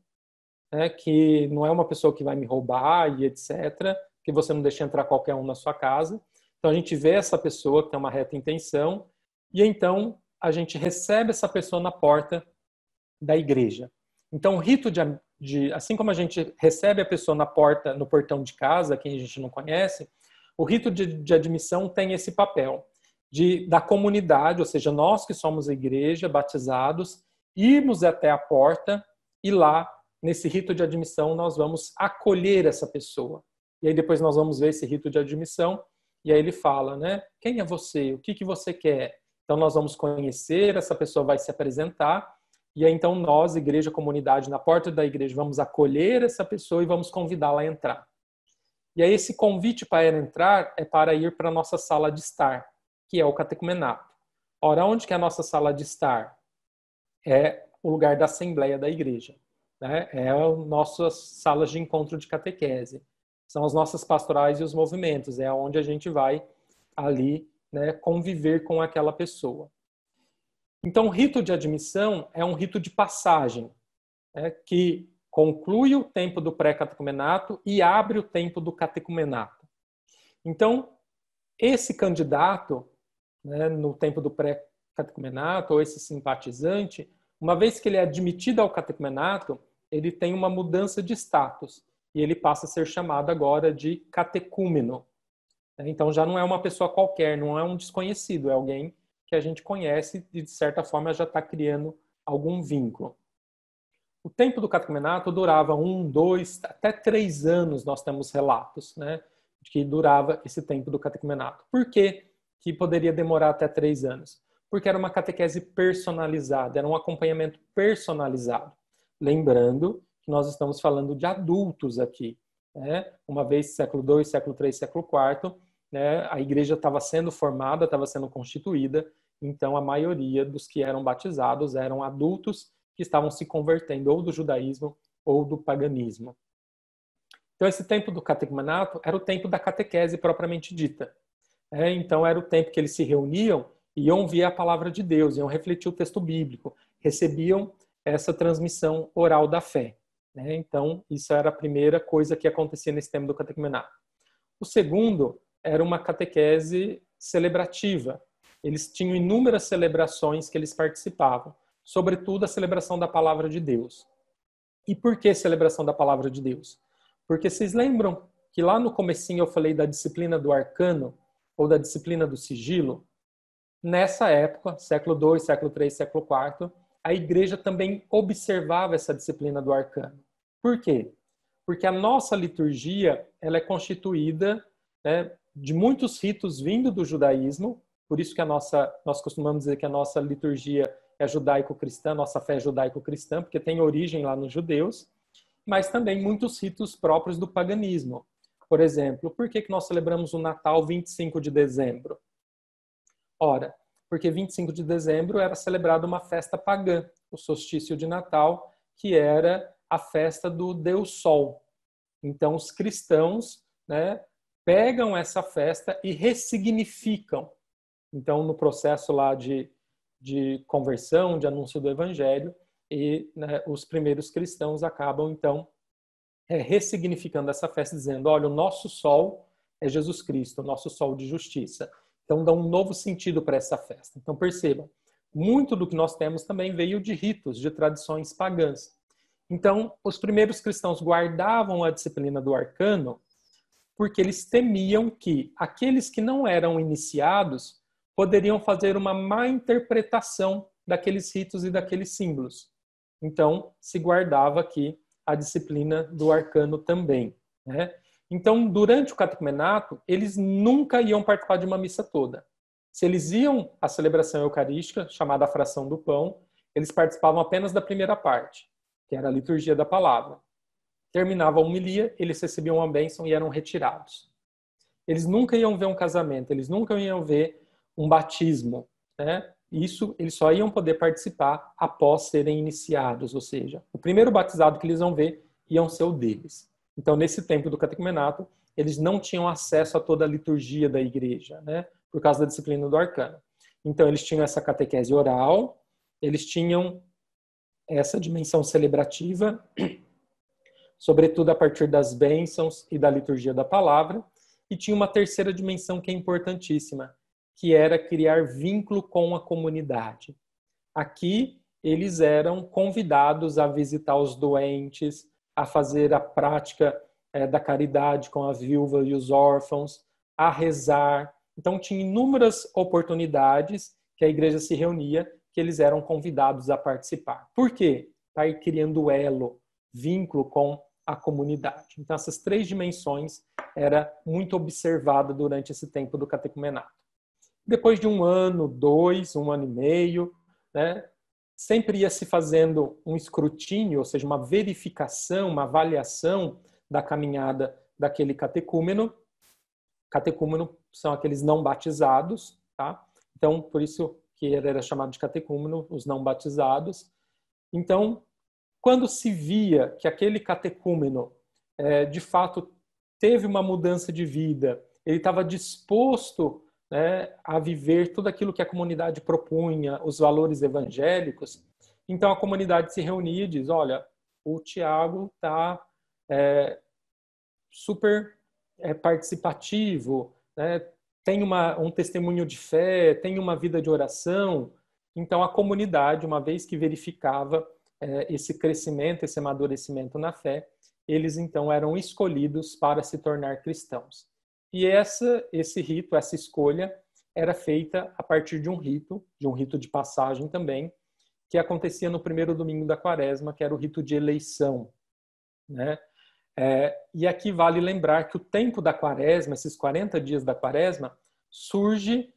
né, que não é uma pessoa que vai me roubar e etc., que você não deixa entrar qualquer um na sua casa. Então, a gente vê essa pessoa que tem uma reta intenção e então a gente recebe essa pessoa na porta da igreja. Então, o rito assim como a gente recebe a pessoa na porta, no portão de casa, quem a gente não conhece, o rito de admissão tem esse papel da comunidade, ou seja, nós que somos a igreja, batizados, irmos até a porta e lá, nesse rito de admissão, nós vamos acolher essa pessoa. E aí depois nós vamos ver esse rito de admissão e aí ele fala, né? Quem é você? O que você quer? Então nós vamos conhecer, essa pessoa vai se apresentar e aí então nós, igreja, comunidade, na porta da igreja, vamos acolher essa pessoa e vamos convidá-la a entrar. E aí esse convite para ela entrar é para ir para a nossa sala de estar, que é o catecumenato. Ora, onde que é a nossa sala de estar? É o lugar da assembleia da igreja, né? É as nossas salas de encontro de catequese. São as nossas pastorais e os movimentos, é onde a gente vai ali, né, conviver com aquela pessoa. Então, o rito de admissão é um rito de passagem, né, que conclui o tempo do pré-catecumenato e abre o tempo do catecumenato. Então, esse candidato, né, no tempo do pré-catecumenato, ou esse simpatizante, uma vez que ele é admitido ao catecumenato, ele tem uma mudança de status e ele passa a ser chamado agora de catecúmeno. Então já não é uma pessoa qualquer, não é um desconhecido, é alguém que a gente conhece e de certa forma já está criando algum vínculo. O tempo do catecumenato durava 1, 2, até 3 anos, nós temos relatos, né, de que durava esse tempo do catecumenato. Por que que poderia demorar até 3 anos? Porque era uma catequese personalizada, era um acompanhamento personalizado. Lembrando que nós estamos falando de adultos aqui, né? Uma vez século II, século III, século IV, né, a igreja estava sendo formada, estava sendo constituída, então a maioria dos que eram batizados eram adultos que estavam se convertendo ou do judaísmo ou do paganismo. Então esse tempo do catecumenato era o tempo da catequese propriamente dita. Então era o tempo que eles se reuniam e iam ouvir a palavra de Deus, iam refletir o texto bíblico, recebiam essa transmissão oral da fé. Então isso era a primeira coisa que acontecia nesse tempo do catecumenato. O segundo era uma catequese celebrativa. Eles tinham inúmeras celebrações que eles participavam, sobretudo a celebração da palavra de Deus. E por que celebração da palavra de Deus? Porque vocês lembram que lá no comecinho eu falei da disciplina do arcano, ou da disciplina do sigilo? Nessa época, século II, século III, século IV, a igreja também observava essa disciplina do arcano. Por quê? Porque a nossa liturgia ela é constituída, né, de muitos ritos vindo do judaísmo, por isso que nós costumamos dizer que a nossa liturgia é judaico-cristã, nossa fé é judaico-cristã, porque tem origem lá nos judeus, mas também muitos ritos próprios do paganismo. Por exemplo, por que nós celebramos o Natal 25 de dezembro? Ora, porque 25 de dezembro era celebrada uma festa pagã, o solstício de Natal, que era a festa do Deus Sol. Então, os cristãos, né, pegam essa festa e ressignificam. Então, no processo lá de conversão, de anúncio do evangelho, e né, os primeiros cristãos acabam, então, ressignificando essa festa, dizendo, olha, o nosso sol é Jesus Cristo, o nosso sol de justiça. Então, dá um novo sentido para essa festa. Então, percebam, muito do que nós temos também veio de ritos, de tradições pagãs. Então, os primeiros cristãos guardavam a disciplina do arcano porque eles temiam que aqueles que não eram iniciados poderiam fazer uma má interpretação daqueles ritos e daqueles símbolos. Então, se guardava aqui a disciplina do arcano também, né? Então, durante o catecumenato, eles nunca iam participar de uma missa toda. Se eles iam à celebração eucarística, chamada a fração do pão, eles participavam apenas da primeira parte, que era a liturgia da palavra. Terminava a homilia, eles recebiam uma bênção e eram retirados. Eles nunca iam ver um casamento, eles nunca iam ver um batismo, né? Isso eles só iam poder participar após serem iniciados, ou seja, o primeiro batizado que eles vão ver iam ser o deles. Então, nesse tempo do catecumenato, eles não tinham acesso a toda a liturgia da igreja, né? Por causa da disciplina do arcano. Então, eles tinham essa catequese oral, eles tinham essa dimensão celebrativa, sobretudo a partir das bênçãos e da liturgia da palavra, e tinha uma terceira dimensão que é importantíssima, que era criar vínculo com a comunidade. Aqui, eles eram convidados a visitar os doentes, a fazer a prática da caridade com a viúva e os órfãos, a rezar. Então, tinha inúmeras oportunidades que a igreja se reunia, que eles eram convidados a participar. Por quê? Para ir criando elo, vínculo com a comunidade. Então, essas 3 dimensões era muito observada durante esse tempo do catecumenato. Depois de 1 ano, 2, 1 ano e meio, né, sempre ia se fazendo um escrutínio, ou seja, uma verificação, uma avaliação da caminhada daquele catecúmeno. Catecúmeno são aqueles não batizados, tá? Então, por isso que ele era chamado de catecúmeno, os não batizados. Então, quando se via que aquele catecúmeno, de fato, teve uma mudança de vida, ele estava disposto, né, a viver tudo aquilo que a comunidade propunha, os valores evangélicos, então a comunidade se reunia e diz, olha, o Tiago está super participativo, né? Tem um testemunho de fé, tem uma vida de oração. Então, a comunidade, uma vez que verificava esse crescimento, esse amadurecimento na fé, eles então eram escolhidos para se tornar cristãos. E esse rito, essa escolha, era feita a partir de um rito de passagem também, que acontecia no primeiro domingo da Quaresma, que era o rito de eleição, né? E aqui vale lembrar que o tempo da Quaresma, esses 40 dias da Quaresma, surge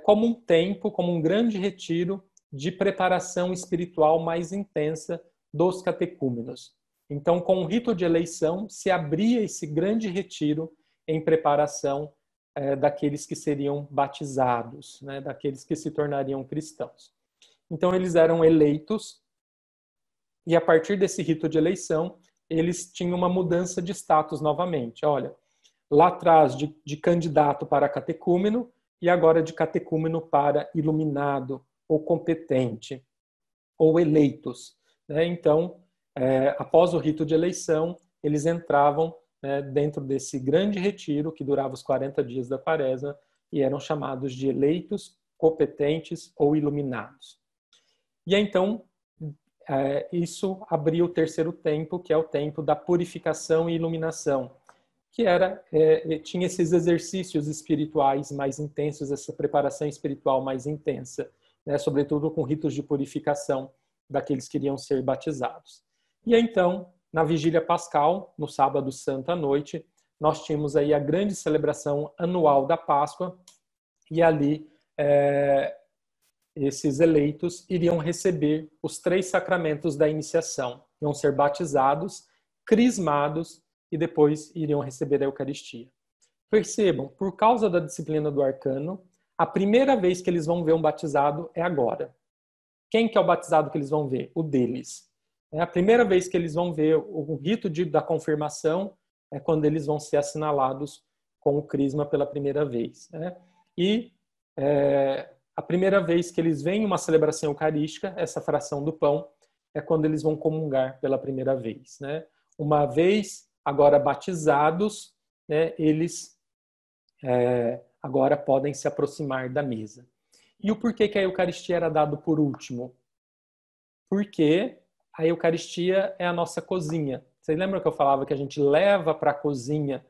como um tempo, como um grande retiro de preparação espiritual mais intensa dos catecúmenos. Então, com o rito de eleição, se abria esse grande retiro em preparação daqueles que seriam batizados, né, daqueles que se tornariam cristãos. Então, eles eram eleitos, e a partir desse rito de eleição, eles tinham uma mudança de status novamente. Olha, lá atrás de candidato para catecúmeno, e agora de catecúmeno para iluminado, ou competente, ou eleitos, né? Então, após o rito de eleição, eles entravam, né, dentro desse grande retiro que durava os 40 dias da Quaresma e eram chamados de eleitos, competentes ou iluminados. E então, isso abria o terceiro tempo, que é o tempo da purificação e iluminação, que tinha esses exercícios espirituais mais intensos, essa preparação espiritual mais intensa, né, sobretudo com ritos de purificação daqueles que iriam ser batizados. E então, na Vigília Pascal, no sábado santo à noite, nós tínhamos aí a grande celebração anual da Páscoa, e ali esses eleitos iriam receber os 3 sacramentos da iniciação. Iam ser batizados, crismados e depois iriam receber a Eucaristia. Percebam, por causa da disciplina do arcano, a primeira vez que eles vão ver um batizado é agora. Quem que é o batizado que eles vão ver? O deles. A primeira vez que eles vão ver o rito da confirmação é quando eles vão ser assinalados com o crisma pela primeira vez, né? E a primeira vez que eles veem uma celebração eucarística, essa fração do pão, é quando eles vão comungar pela primeira vez, né? Uma vez agora batizados, né, eles agora podem se aproximar da mesa. E o porquê que a Eucaristia era dado por último? Porque a Eucaristia é a nossa cozinha. Vocês lembram que eu falava que a gente leva para a cozinha,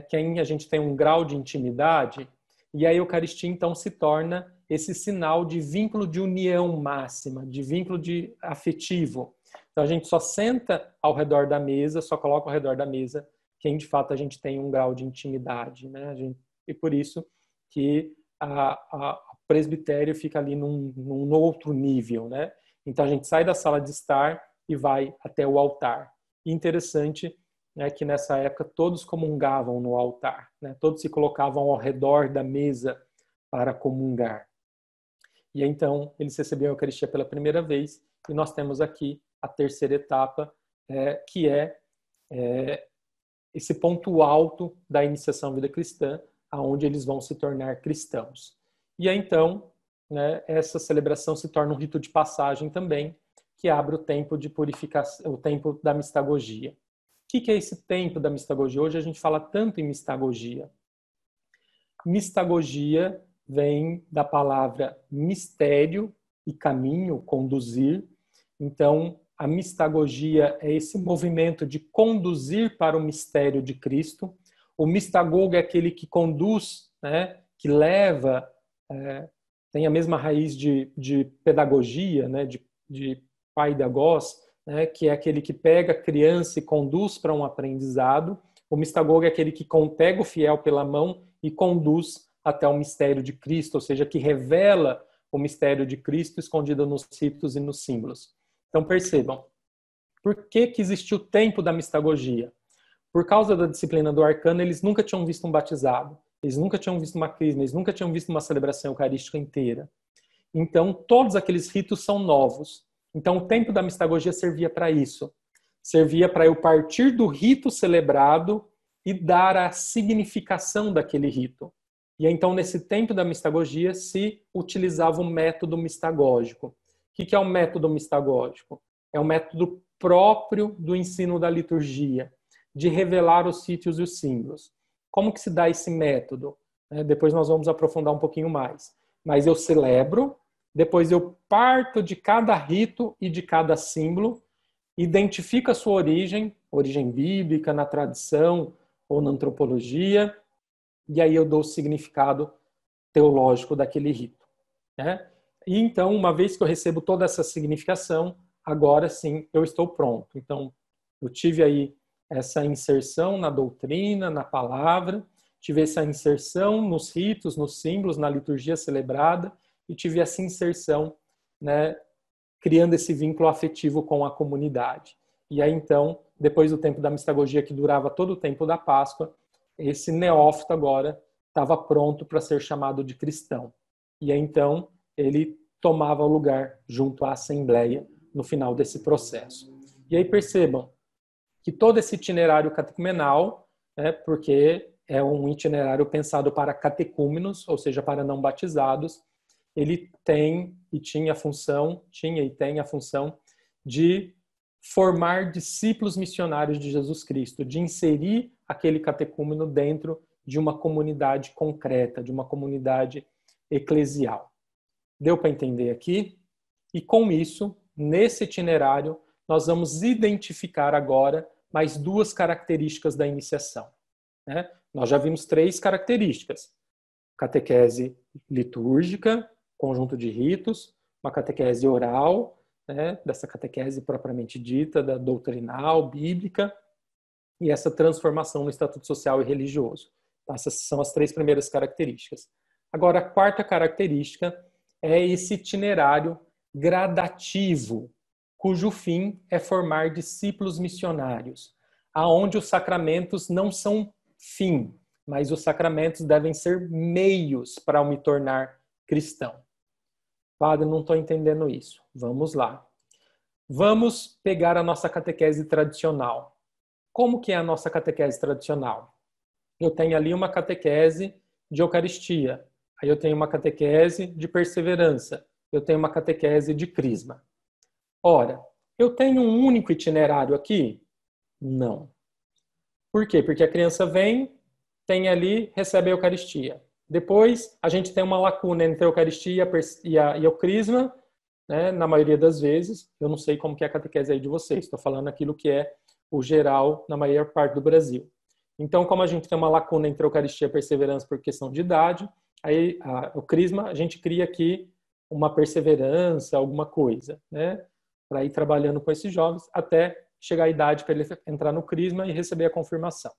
quem a gente tem um grau de intimidade? E a Eucaristia, então, se torna esse sinal de vínculo de união máxima, de vínculo afetivo. Então, a gente só senta ao redor da mesa, só coloca ao redor da mesa quem, de fato, a gente tem um grau de intimidade, né? E por isso que o presbitério fica ali num outro nível, né? Então, a gente sai da sala de estar e vai até o altar. E interessante é que, nessa época, todos comungavam no altar, né? Todos se colocavam ao redor da mesa para comungar. E então, eles recebiam a Eucaristia pela primeira vez, e nós temos aqui a terceira etapa, que é esse ponto alto da iniciação à vida cristã, aonde eles vão se tornar cristãos. E aí, então, né, essa celebração se torna um rito de passagem também, que abre o tempo de purificação, o tempo da mistagogia. O que é esse tempo da mistagogia? Hoje a gente fala tanto em mistagogia. Mistagogia vem da palavra mistério e caminho, conduzir. Então, a mistagogia é esse movimento de conduzir para o mistério de Cristo. O mistagogo é aquele que conduz, né, que leva, tem a mesma raiz de pedagogia, né, de paidagogos, né, que é aquele que pega a criança e conduz para um aprendizado. O mistagogo é aquele que pega o fiel pela mão e conduz até o mistério de Cristo, ou seja, que revela o mistério de Cristo escondido nos ritos e nos símbolos. Então percebam, por que existiu o tempo da mistagogia? Por causa da disciplina do arcano, eles nunca tinham visto um batizado, eles nunca tinham visto uma crisma, eles nunca tinham visto uma celebração eucarística inteira. Então, todos aqueles ritos são novos. Então, o tempo da mistagogia servia para isso. Servia para eu partir do rito celebrado e dar a significação daquele rito. E então, nesse tempo da mistagogia, se utilizava o método mistagógico. O que é o método mistagógico? É o método próprio do ensino da liturgia, de revelar os ritos e os símbolos. Como que se dá esse método? Depois nós vamos aprofundar um pouquinho mais. Mas eu celebro, depois eu parto de cada rito e de cada símbolo, identifico a sua origem bíblica, na tradição ou na antropologia, e aí eu dou o significado teológico daquele rito. E então, uma vez que eu recebo toda essa significação, agora sim eu estou pronto. Então, eu tive aí essa inserção na doutrina, na palavra, tive essa inserção nos ritos, nos símbolos, na liturgia celebrada, e tive essa inserção, criando esse vínculo afetivo com a comunidade. E aí, então, depois do tempo da mistagogia, que durava todo o tempo da Páscoa, esse neófito agora estava pronto para ser chamado de cristão. E aí, então, ele tomava lugar junto à Assembleia no final desse processo. E aí percebam que todo esse itinerário catecumenal, porque é um itinerário pensado para catecúmenos, ou seja, para não batizados, ele tem e tinha e tem a função de formar discípulos missionários de Jesus Cristo, de inserir aquele catecúmeno dentro de uma comunidade concreta, de uma comunidade eclesial. Deu para entender aqui? E com isso, nesse itinerário, nós vamos identificar agora mais 2 características da iniciação. Nós já vimos 3 características. Catequese litúrgica, conjunto de ritos, uma catequese oral, dessa catequese propriamente dita, da doutrinal, bíblica, e essa transformação no estatuto social e religioso. Essas são as 3 primeiras características. Agora, a 4ª característica é esse itinerário gradativo, cujo fim é formar discípulos missionários, aonde os sacramentos não são fim, mas os sacramentos devem ser meios para eu me tornar cristão. Padre, não estou entendendo isso. Vamos lá. Vamos pegar a nossa catequese tradicional. Como que é a nossa catequese tradicional? Eu tenho ali uma catequese de Eucaristia, aí eu tenho uma catequese de perseverança, eu tenho uma catequese de crisma. Ora, eu tenho um único itinerário aqui? Não. Por quê? Porque a criança vem, tem ali, recebe a Eucaristia. Depois, a gente tem uma lacuna entre a Eucaristia e o crisma, na maioria das vezes. Eu não sei como que é a catequese aí de vocês, estou falando aquilo que é o geral na maior parte do Brasil. Então, como a gente tem uma lacuna entre a Eucaristia e a perseverança por questão de idade, aí o crisma, a gente cria aqui uma perseverança, alguma coisa, para ir trabalhando com esses jovens até chegar a idade para ele entrar no crisma e receber a confirmação.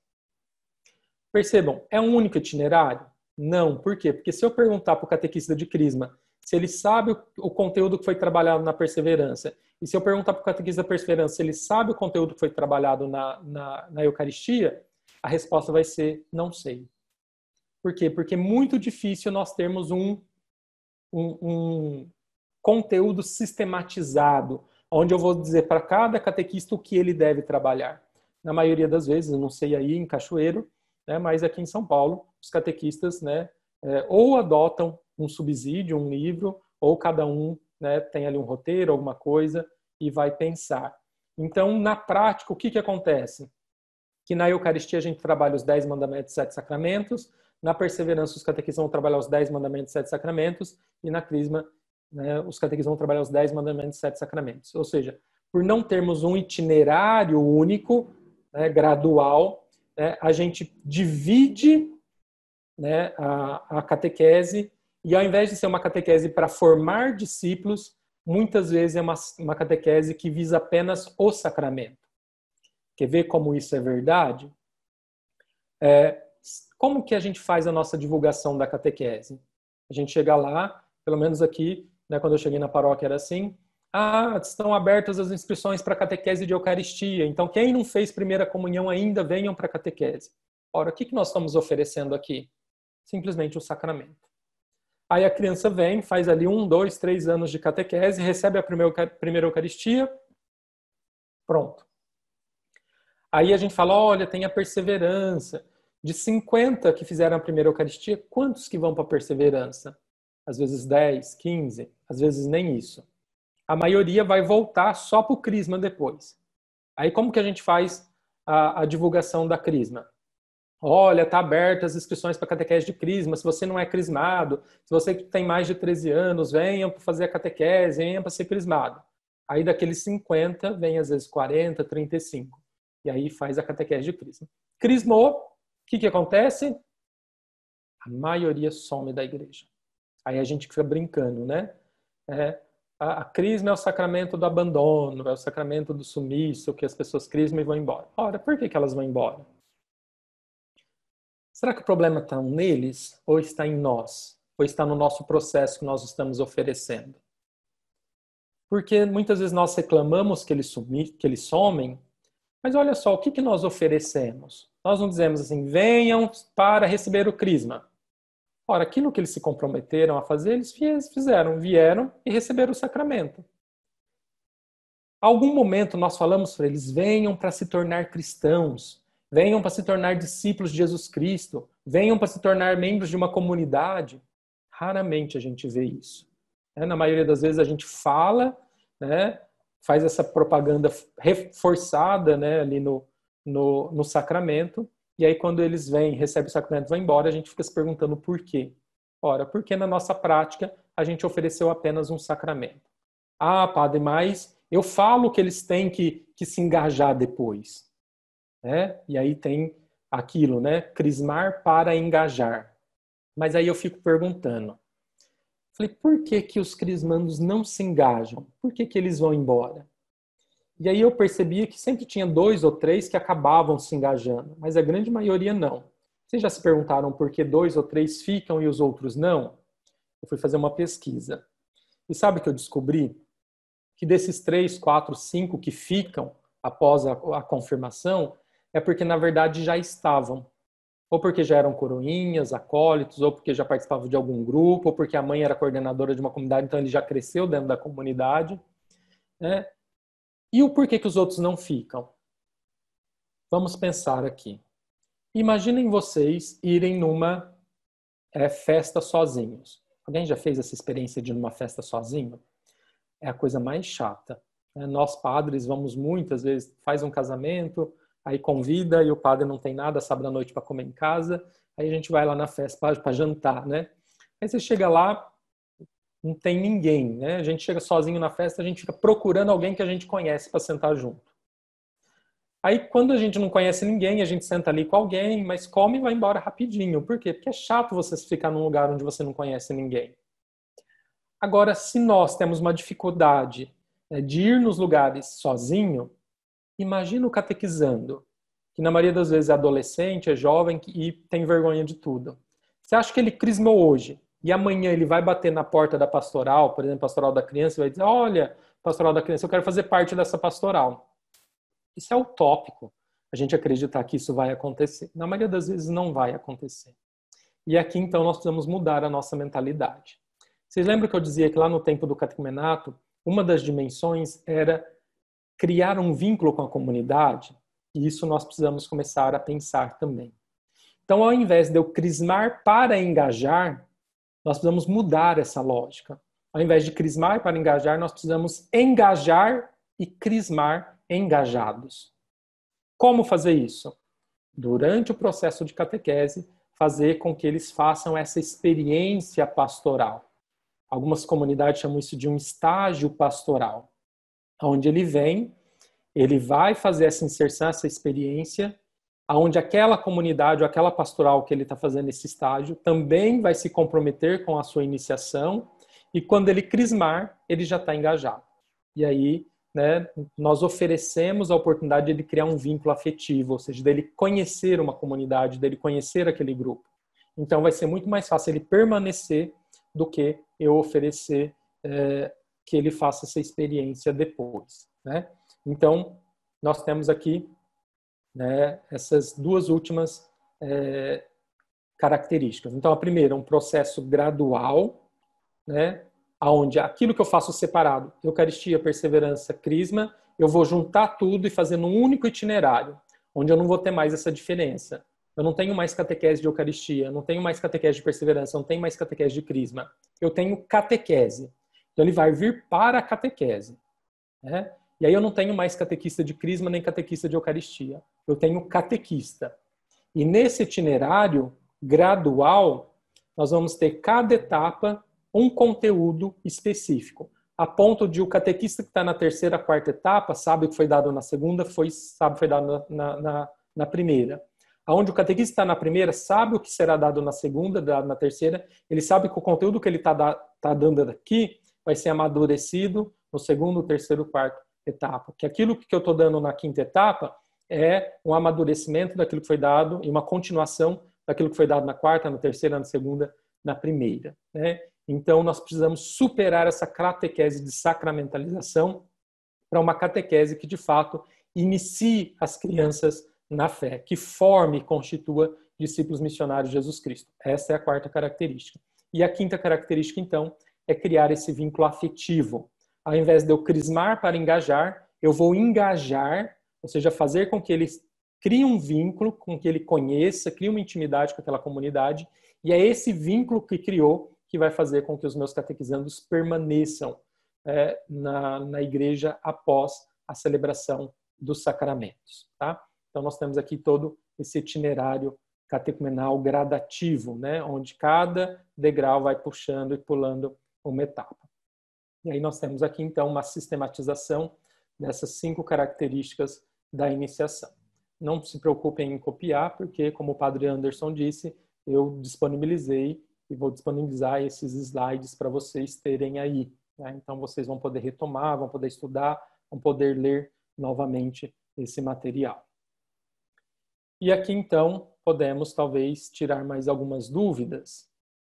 Percebam, é um único itinerário? Não. Por quê? Porque se eu perguntar para o catequista de crisma se ele sabe o conteúdo que foi trabalhado na perseverança, e se eu perguntar para o catequista da perseverança se ele sabe o conteúdo que foi trabalhado na Eucaristia, a resposta vai ser não sei. Por quê? Porque é muito difícil nós termos um conteúdo sistematizado, onde eu vou dizer para cada catequista o que ele deve trabalhar. Na maioria das vezes, eu não sei aí em Cachoeiro, mas aqui em São Paulo, os catequistas ou adotam um subsídio, um livro, ou cada um tem ali um roteiro, alguma coisa, e vai pensar. Então, na prática, o que acontece? Que na Eucaristia a gente trabalha os 10 mandamentos e 7 sacramentos, na perseverança os catequistas vão trabalhar os 10 mandamentos e 7 sacramentos, e na crisma os catequistas vão trabalhar os 10 mandamentos e 7 sacramentos. Ou seja, por não termos um itinerário único, gradual, a gente divide a catequese, e ao invés de ser uma catequese para formar discípulos, muitas vezes é uma catequese que visa apenas o sacramento. Quer ver como isso é verdade? Como que a gente faz a nossa divulgação da catequese? A gente chega lá, pelo menos aqui, quando eu cheguei na paróquia era assim, estão abertas as inscrições para a catequese de Eucaristia, então quem não fez primeira comunhão ainda, venham para a catequese. Ora, o que nós estamos oferecendo aqui? Simplesmente o sacramento. Aí a criança vem, faz ali 1, 2, 3 anos de catequese, recebe a primeira Eucaristia, pronto. Aí a gente fala, olha, tem a perseverança. De 50 que fizeram a primeira Eucaristia, quantos que vão para a perseverança? Às vezes 10, 15, às vezes nem isso. A maioria vai voltar só para o crisma depois. Aí como que a gente faz a divulgação da crisma? olha, está aberta as inscrições para catequese de crisma, se você não é crismado, se você tem mais de 13 anos, venham para fazer a catequese, venham para ser crismado. Aí daqueles 50, vem às vezes 40, 35. E aí faz a catequese de crisma. Crismou, o que acontece? A maioria some da igreja. Aí a gente fica brincando, né? A crisma é o sacramento do abandono, é o sacramento do sumiço, que as pessoas crismam e vão embora. Ora, por que elas vão embora? Será que o problema está neles ou está em nós? Ou está no nosso processo que nós estamos oferecendo? Porque muitas vezes nós reclamamos que eles somem, mas olha só, o que nós oferecemos? Nós não dizemos assim, venham para receber o crisma. Ora, aquilo que eles se comprometeram a fazer, eles fizeram, vieram e receberam o sacramento. Algum momento nós falamos para eles, venham para se tornar cristãos, venham para se tornar discípulos de Jesus Cristo, venham para se tornar membros de uma comunidade. Raramente a gente vê isso. Na maioria das vezes a gente fala, né, faz essa propaganda reforçada, né, ali no sacramento, e aí quando eles vêm, recebem o sacramento e vão embora, a gente fica se perguntando por quê. Ora, porque na nossa prática a gente ofereceu apenas um sacramento. Ah, padre, mas eu falo que eles têm que se engajar depois. Né? E aí tem aquilo, né? Crismar para engajar. Mas aí eu fico perguntando. Falei, por que os crismandos não se engajam? Por que eles vão embora? E aí eu percebia que sempre tinha 2 ou 3 que acabavam se engajando, mas a grande maioria não. Vocês já se perguntaram por que 2 ou 3 ficam e os outros não? Eu fui fazer uma pesquisa. E sabe o que eu descobri? Que desses 3, 4, 5 que ficam após a confirmação, é porque na verdade já estavam. Ou porque já eram coroinhas, acólitos, ou porque já participavam de algum grupo, ou porque a mãe era coordenadora de uma comunidade, então ele já cresceu dentro da comunidade. Né? E o porquê que os outros não ficam? Vamos pensar aqui. Imaginem vocês irem numa festa sozinhos. Alguém já fez essa experiência de ir numa festa sozinho? É a coisa mais chata. Nós padres vamos muitas vezes, faz um casamento, aí convida e o padre não tem nada sábado à noite para comer em casa, aí a gente vai lá na festa para jantar, né? Aí você chega lá, não tem ninguém, né? A gente chega sozinho na festa, a gente fica procurando alguém que a gente conhece para sentar junto. Aí quando a gente não conhece ninguém, a gente senta ali com alguém, mas come e vai embora rapidinho. Por quê? Porque é chato você ficar num lugar onde você não conhece ninguém. Agora, se nós temos uma dificuldade de ir nos lugares sozinho, imagina o catequizando, que na maioria das vezes é adolescente, é jovem e tem vergonha de tudo. Você acha que ele crismou hoje e amanhã ele vai bater na porta da pastoral, por exemplo, pastoral da criança, e vai dizer, olha, pastoral da criança, eu quero fazer parte dessa pastoral. Isso é utópico, a gente acreditar que isso vai acontecer. Na maioria das vezes não vai acontecer. E aqui, então, nós precisamos mudar a nossa mentalidade. Vocês lembram que eu dizia que lá no tempo do catecumenato, uma das dimensões era criar um vínculo com a comunidade? E isso nós precisamos começar a pensar também. Então, ao invés de eu crismar para engajar, nós precisamos mudar essa lógica. Ao invés de crismar para engajar, nós precisamos engajar e crismar engajados. Como fazer isso? Durante o processo de catequese, fazer com que eles façam essa experiência pastoral. Algumas comunidades chamam isso de um estágio pastoral, onde ele vem, ele vai fazer essa inserção, essa experiência, onde aquela comunidade ou aquela pastoral que ele está fazendo esse estágio também vai se comprometer com a sua iniciação, e quando ele crismar, ele já está engajado. E aí, né, nós oferecemos a oportunidade de ele criar um vínculo afetivo, ou seja, dele conhecer uma comunidade, dele conhecer aquele grupo. Então vai ser muito mais fácil ele permanecer do que eu oferecer que ele faça essa experiência depois. Né? Então, nós temos aqui, né, essas duas últimas características. Então, a primeira, um processo gradual, né, onde aquilo que eu faço separado, Eucaristia, perseverança, crisma, eu vou juntar tudo e fazer num único itinerário, onde eu não vou ter mais essa diferença. Eu não tenho mais catequese de Eucaristia, eu não tenho mais catequese de perseverança, eu não tenho mais catequese de crisma. Eu tenho catequese. Então ele vai vir para a catequese. Né? E aí eu não tenho mais catequista de crisma nem catequista de Eucaristia. Eu tenho catequista. E nesse itinerário gradual, nós vamos ter cada etapa um conteúdo específico, a ponto de o catequista que está na terceira, quarta etapa sabe o que foi dado na segunda, sabe o que foi dado na primeira. Onde o catequista está na primeira, sabe o que será dado na segunda, dado na terceira, ele sabe que o conteúdo que ele está dando aqui vai ser amadurecido no segundo, terceiro, quarto etapa. Que aquilo que eu estou dando na quinta etapa é um amadurecimento daquilo que foi dado e uma continuação daquilo que foi dado na quarta, na terceira, na segunda, na primeira, né? Então, nós precisamos superar essa catequese de sacramentalização para uma catequese que, de fato, inicie as crianças na fé, que forme e constitua discípulos missionários de Jesus Cristo. Essa é a quarta característica. E a quinta característica, então, é criar esse vínculo afetivo. Ao invés de eu crismar para engajar, eu vou engajar, ou seja, fazer com que ele crie um vínculo, com que ele conheça, crie uma intimidade com aquela comunidade, e é esse vínculo que criou que vai fazer com que os meus catequizandos permaneçam na igreja após a celebração dos sacramentos. Tá? Então, nós temos aqui todo esse itinerário catecumenal gradativo, né? Onde cada degrau vai puxando e pulando uma etapa. E aí nós temos aqui, então, uma sistematização dessas 5 características da iniciação. Não se preocupem em copiar, porque, como o padre Anderson disse, eu disponibilizei e vou disponibilizar esses slides para vocês terem aí. Né? Então, vocês vão poder retomar, vão poder estudar, vão poder ler novamente esse material. E aqui, então, podemos, talvez, tirar mais algumas dúvidas.